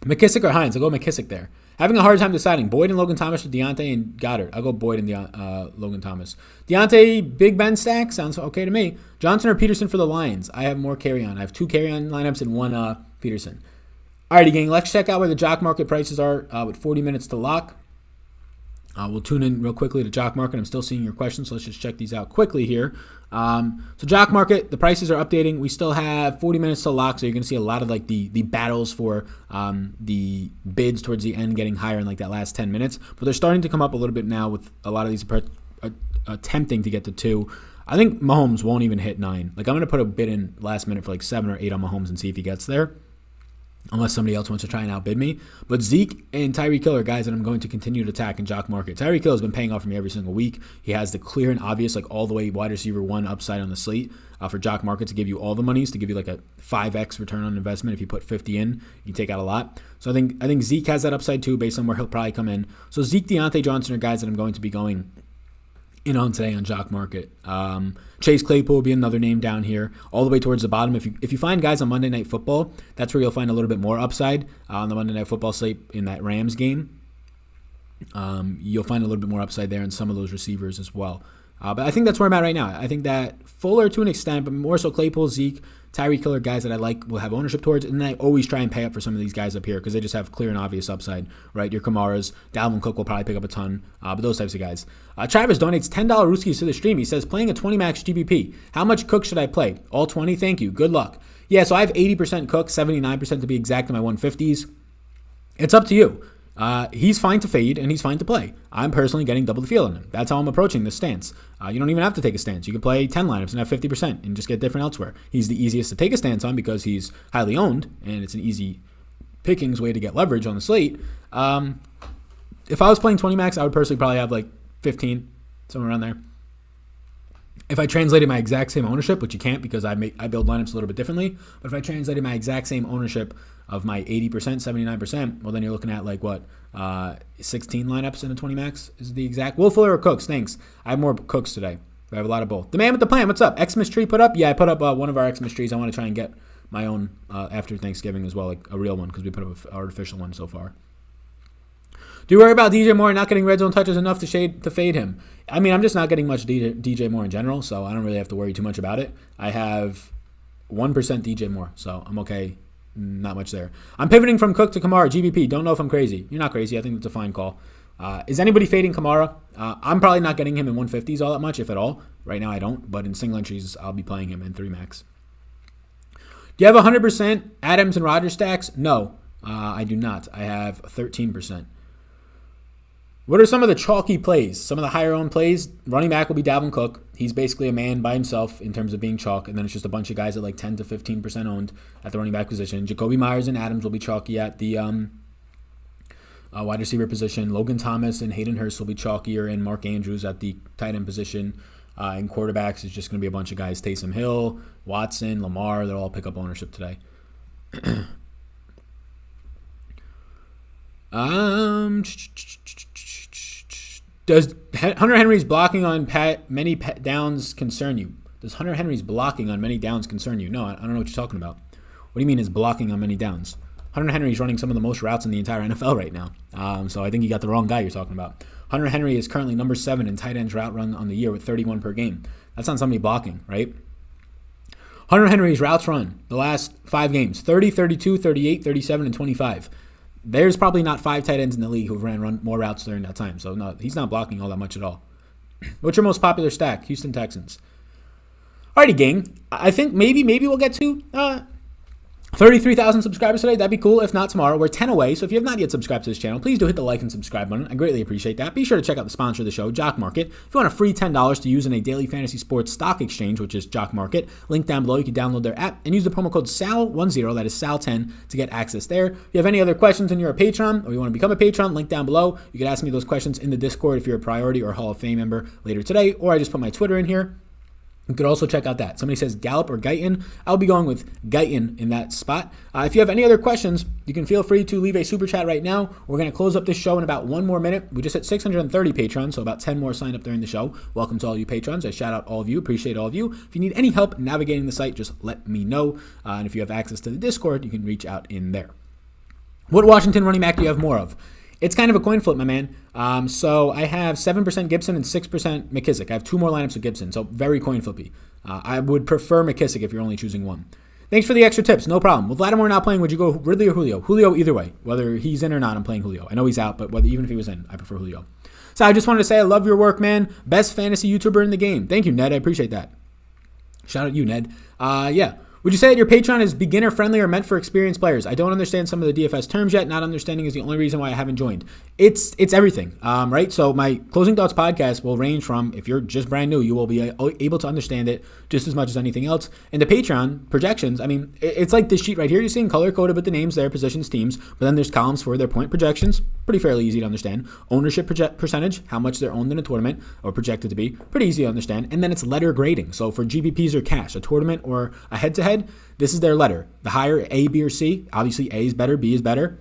Speaker 1: McKissick or Hines? I'll go McKissick there. Having a hard time deciding. Boyd and Logan Thomas or Deontay and Goddard? I'll go Boyd and Logan Thomas. Deontay, Big Ben stack? Sounds okay to me. Johnson or Peterson for the Lions? I have more carry-on. I have 2 carry-on lineups and 1 Peterson. Alrighty, gang. Let's check out where the jock market prices are with 40 minutes to lock. We'll tune in real quickly to Jock Market. I'm still seeing your questions, so let's just check these out quickly here. So Jock Market, the prices are updating. We still have 40 minutes to lock, so you're going to see a lot of like the battles for the bids towards the end getting higher in like that last 10 minutes. But they're starting to come up a little bit now with a lot of these attempting to get to 2. I think Mahomes won't even hit 9. Like I'm going to put a bid in last minute for like 7 or 8 on Mahomes and see if he gets there. Unless somebody else wants to try and outbid me. But Zeke and Tyreek Hill are guys that I'm going to continue to attack in Jock Market. Tyreek Hill has been paying off for me every single week. He has the clear and obvious, like all the way wide receiver 1 upside on the slate for Jock Market to give you all the monies, to give you like a 5x return on investment. If you put 50 in, you take out a lot. So I think Zeke has that upside too based on where he'll probably come in. So Zeke, Deontay Johnson are guys that I'm going to be going in on today on Jock Market. Chase Claypool will be another name down here, all the way towards the bottom. If you find guys on Monday Night Football, that's where you'll find a little bit more upside on the Monday Night Football slate in that Rams game. You'll find a little bit more upside there in some of those receivers as well. But I think that's where I'm at right now. I think that Fuller to an extent, but more so Claypool, Zeke, Tyreek Hill are guys that I like will have ownership towards, and then I always try and pay up for some of these guys up here because they just have clear and obvious upside, right? Your Kamaras, Dalvin Cook will probably pick up a ton, but those types of guys. Travis donates $10 Rooskies to the stream. He says, playing a 20 max GBP, how much Cook should I play? All 20? Thank you. Good luck. Yeah, so I have 80% Cook, 79% to be exact in my 150s. It's up to you. He's fine to fade and he's fine to play. I'm personally getting double the field on him. That's how I'm approaching this stance. You don't even have to take a stance. You can play 10 lineups and have 50% and just get different elsewhere. He's the easiest to take a stance on because he's highly owned and it's an easy pickings way to get leverage on the slate. If I was playing 20 max, I would personally probably have like 15, somewhere around there. If I translated my exact same ownership, which you can't because I build lineups a little bit differently, but if I translated my exact same ownership of my 80%, 79%, well, then you're looking at like what, 16 lineups in a 20 max is the exact. Will Fuller or Cooks? Thanks. I have more Cooks today. I have a lot of both. The man with the plan, what's up? Xmas tree put up? Yeah, I put up one of our Xmas trees. I want to try and get my own after Thanksgiving as well, like a real one, because we put up an artificial one so far. Do you worry about DJ Moore not getting red zone touches enough to fade him? I mean, I'm just not getting much DJ Moore in general, so I don't really have to worry too much about it. I have 1% DJ Moore, so I'm okay. Not much there. I'm pivoting from Cook to Kamara, GBP. Don't know if I'm crazy. You're not crazy. I think that's a fine call. Is anybody fading Kamara? I'm probably not getting him in 150s all that much, if at all. Right now I don't, but in single entries, I'll be playing him in 3 max. Do you have 100% Adams and Rodgers stacks? No, I do not. I have 13%. What are some of the chalky plays? Some of the higher owned plays? Running back will be Dalvin Cook. He's basically a man by himself in terms of being chalk, and then it's just a bunch of guys at like 10 to 15% owned at the running back position. Jacoby Myers and Adams will be chalky at the wide receiver position. Logan Thomas and Hayden Hurst will be chalkier, and Mark Andrews at the tight end position. In quarterbacks, it's just going to be a bunch of guys. Taysom Hill, Watson, Lamar, they'll all pick up ownership today. Does Hunter Henry's blocking on many downs concern you? Does Hunter Henry's blocking on many downs concern you? No, I don't know what you're talking about. What do you mean is blocking on many downs? Hunter Henry's running some of the most routes in the entire NFL right now. So I think you got the wrong guy you're talking about. Hunter Henry is currently number 7 in tight ends route run on the year with 31 per game. That's not somebody blocking, right? Hunter Henry's routes run the last 5 games, 30, 32, 38, 37, and 25. There's probably not 5 tight ends in the league who've run more routes during that time. So no, he's not blocking all that much at all. What's your most popular stack? Houston Texans. Alrighty, gang. I think maybe we'll get to 33,000 subscribers today. That'd be cool. If not, tomorrow. We're 10 away. So if you have not yet subscribed to this channel, please do hit the like and subscribe button. I greatly appreciate that. Be sure to check out the sponsor of the show, Jock Market. If you want a free $10 to use in a daily fantasy sports stock exchange, which is Jock Market, link down below. You can download their app and use the promo code SAL10, that is SAL10, to get access there. If you have any other questions and you're a patron or you want to become a patron, link down below. You can ask me those questions in the Discord if you're a priority or Hall of Fame member later today, or I just put my Twitter in here. You could also check out that. Somebody says Gallup or Guyton. I'll be going with Guyton in that spot. If you have any other questions, you can feel free to leave a super chat right now. We're going to close up this show in about 1 more minute. We just hit 630 patrons, so about 10 more signed up during the show. Welcome to all you patrons. I shout out all of you. Appreciate all of you. If you need any help navigating the site, just let me know. And if you have access to the Discord, you can reach out in there. What Washington running back do you have more of? It's kind of a coin flip, my man. So I have 7% Gibson and 6% McKissick. I have 2 more lineups with Gibson, so very coin flippy. I would prefer McKissick if you're only choosing one. Thanks for the extra tips. No problem. With Lattimore not playing, would you go Ridley or Julio? Julio either way. Whether he's in or not, I'm playing Julio. I know he's out, but even if he was in, I prefer Julio. So I just wanted to say I love your work, man. Best fantasy YouTuber in the game. Thank you, Ned. I appreciate that. Shout out you, Ned. Yeah. Would you say that your Patreon is beginner-friendly or meant for experienced players? I don't understand some of the DFS terms yet. Not understanding is the only reason why I haven't joined. It's everything, right? So my Closing Thoughts podcast will range from, if you're just brand new, you will be able to understand it just as much as anything else. And the Patreon projections, I mean, it's like this sheet right here. You're seeing color-coded with the names there, positions, teams, but then there's columns for their point projections. Pretty fairly easy to understand. Ownership percentage, how much they're owned in a tournament or projected to be. Pretty easy to understand. And then it's letter grading. So for GPPs or cash, a tournament or a head-to-head, this is their letter. The higher A, B, or C, obviously A is better, B is better.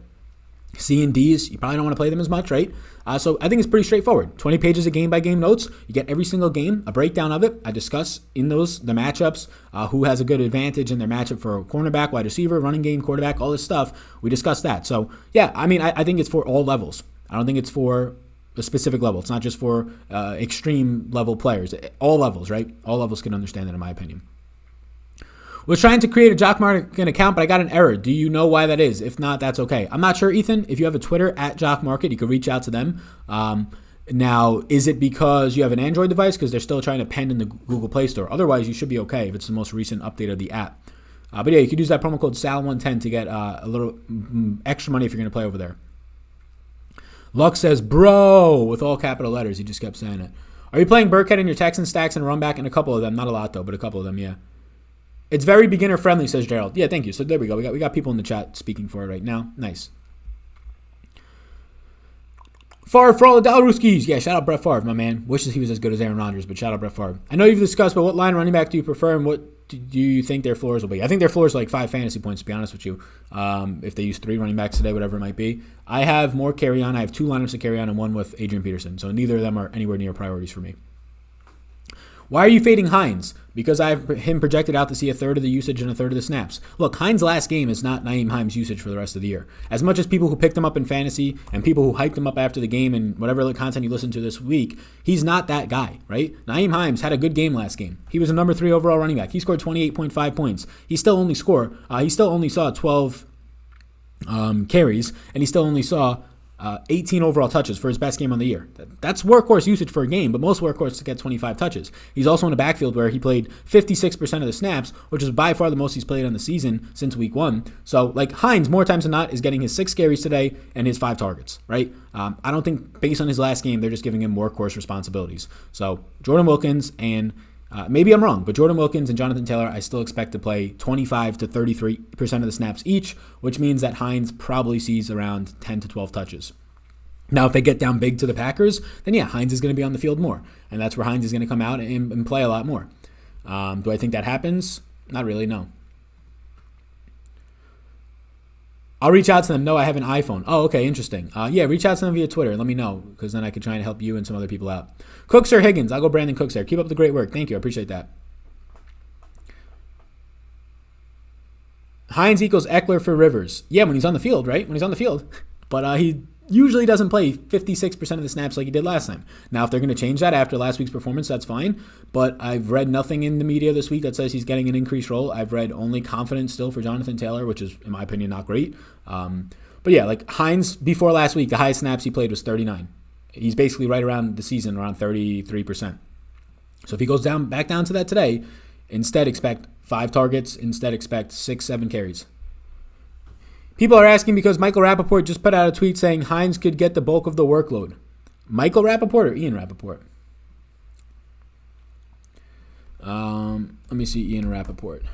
Speaker 1: C and D's, you probably don't want to play them as much, right? So I think it's pretty straightforward. 20 pages of game-by-game notes. You get every single game, a breakdown of it. I discuss in those the matchups, who has a good advantage in their matchup for a cornerback, wide receiver, running game, quarterback, all this stuff. We discuss that. So, yeah, I mean, I think it's for all levels. I don't think it's for a specific level. It's not just for extreme level players. All levels, right? All levels can understand that, in my opinion. Was trying to create a Jock Market account, but I got an error. Do you know why that is? If not, that's okay. I'm not sure, Ethan. If you have a Twitter at Jock Market, you could reach out to them. Now, is it because you have an Android device? Because they're still trying to pen in the Google Play Store. Otherwise, you should be okay if it's the most recent update of the app. But yeah, you could use that promo code SAL110 to get a little extra money if you're going to play over there. Luck says, bro, with all capital letters. He just kept saying it. Are you playing Burkhead in your Texans stacks and run back in a couple of them? Not a lot, though, but a couple of them, yeah. It's very beginner friendly, says Gerald. Yeah, thank you. So there we go. We got people in the chat speaking for it right now. Nice. Favre for all the Dalruskis. Yeah, shout out Brett Favre, my man. Wishes he was as good as Aaron Rodgers, but shout out Brett Favre. I know you've discussed, but what line running back do you prefer and what do you think their floors will be? I think their floors are like 5 fantasy points, to be honest with you. If they use 3 running backs today, whatever it might be. I have more carry on. I have 2 lineups to carry on and 1 with Adrian Peterson. So neither of them are anywhere near priorities for me. Why are you fading Hines? Because I have him projected out to see a third of the usage and a third of the snaps. Look, Hines' last game is not Nyheim Hines' usage for the rest of the year. As much as people who picked him up in fantasy and people who hyped him up after the game and whatever other content you listen to this week, he's not that guy, right? Nyheim Hines had a good game last game. He was a number 3 overall running back. He scored 28.5 points. He still only saw 12 carries, and he still only saw 18 overall touches for his best game on the year. That's workhorse usage for a game, but most workhorses get 25 touches. He's also in a backfield where he played 56% of the snaps, which is by far the most he's played on the season since week 1. So, like, Hines, more times than not, is getting his 6 carries today and his 5 targets, right? I don't think, based on his last game, they're just giving him workhorse responsibilities. So, Jordan Wilkins and maybe I'm wrong, but Jordan Wilkins and Jonathan Taylor, I still expect to play 25 to 33% of the snaps each, which means that Hines probably sees around 10 to 12 touches. Now, if they get down big to the Packers, then yeah, Hines is going to be on the field more, and that's where Hines is going to come out and play a lot more. Do I think that happens? Not really, no. I'll reach out to them. No, I have an iPhone. Oh, okay, interesting. Yeah, reach out to them via Twitter and let me know, because then I could try and help you and some other people out. Cooks or Higgins? I'll go Brandon Cooks there. Keep up the great work. Thank you. I appreciate that. Hines equals Eckler for Rivers. Yeah, when he's on the field, right? When he's on the field. But he usually doesn't play 56% of the snaps like he did last time. Now, if they're going to change that after last week's performance, that's fine. But I've read nothing in the media this week that says he's getting an increased role. I've read only confidence still for Jonathan Taylor, which is, in my opinion, not great. But yeah, like Hines, before last week, the highest snaps he played was 39. He's basically right around the season, around 33%. So if he goes back down to that today, instead expect 5 targets, instead expect 6-7 carries. People are asking because Michael Rappaport just put out a tweet saying Hines could get the bulk of the workload. Michael Rappaport or Ian Rappaport? Let me see Ian Rappaport.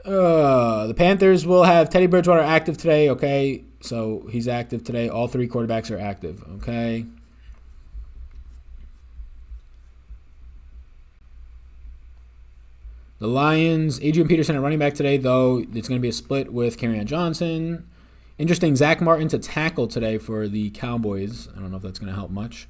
Speaker 1: The Panthers will have Teddy Bridgewater active today. Okay, so he's active today. All 3 quarterbacks are active. Okay. The Lions, Adrian Peterson at running back today, though. It's going to be a split with Kerryon Johnson. Interesting, Zach Martin to tackle today for the Cowboys. I don't know if that's going to help much.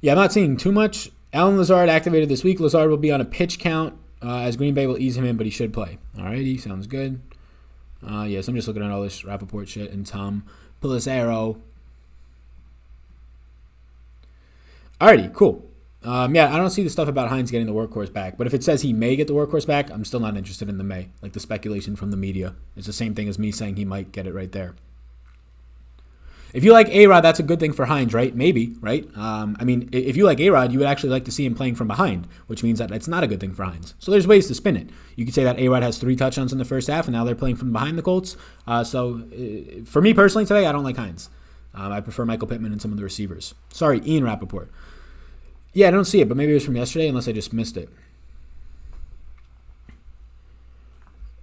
Speaker 1: Yeah, I'm not seeing too much. Alan Lazard activated this week. Lazard will be on a pitch count as Green Bay will ease him in, but he should play. Alrighty, sounds good. Yes, I'm just looking at all this Rappaport shit and Tom Pelissero. Alrighty, cool. Yeah, I don't see the stuff about Hines getting the workhorse back, but if it says he may get the workhorse back, I'm still not interested in the may. Like the speculation from the media. It's the same thing as me saying he might get it right there. If you like A-Rod, that's a good thing for Hines, right? Maybe, right? I mean, if you like A-Rod, you would actually like to see him playing from behind, which means that it's not a good thing for Hines. So there's ways to spin it. You could say that A-Rod has 3 touchdowns in the first half, and now they're playing from behind the Colts. So for me personally today, I don't like Hines. I prefer Michael Pittman and some of the receivers. Sorry, Ian Rappaport. Yeah, I don't see it, but maybe it was from yesterday, unless I just missed it.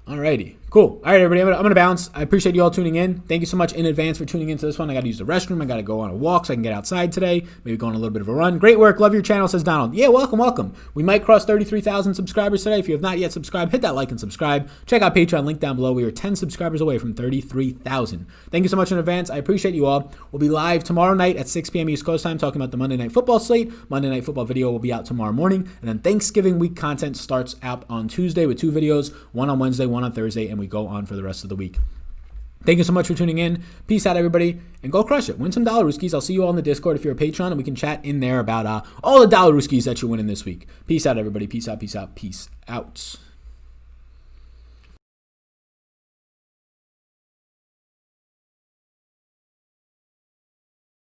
Speaker 1: Alrighty, cool. All right, everybody, I'm going to bounce. I appreciate you all tuning in. Thank you so much in advance for tuning into this one. I got to use the restroom. I got to go on a walk so I can get outside today. Maybe go on a little bit of a run. Great work. Love your channel, says Donald. Yeah, welcome. We might cross 33,000 subscribers today. If you have not yet subscribed, hit that like and subscribe. Check out Patreon, link down below. We are 10 subscribers away from 33,000. Thank you so much in advance. I appreciate you all. We'll be live tomorrow night at 6 p.m. East Coast time talking about the Monday Night Football slate. Monday Night Football video will be out tomorrow morning. And then Thanksgiving week content starts out on Tuesday with 2 videos, one on Wednesday, one on Thursday, and we go on for the rest of the week. Thank you so much for tuning in. Peace out, everybody, and go crush it. Win some dollar rooskies. I'll see you all in the Discord if you're a Patreon, and we can chat in there about all the dollar rooskies that you're winning this week. Peace out, everybody. Peace out.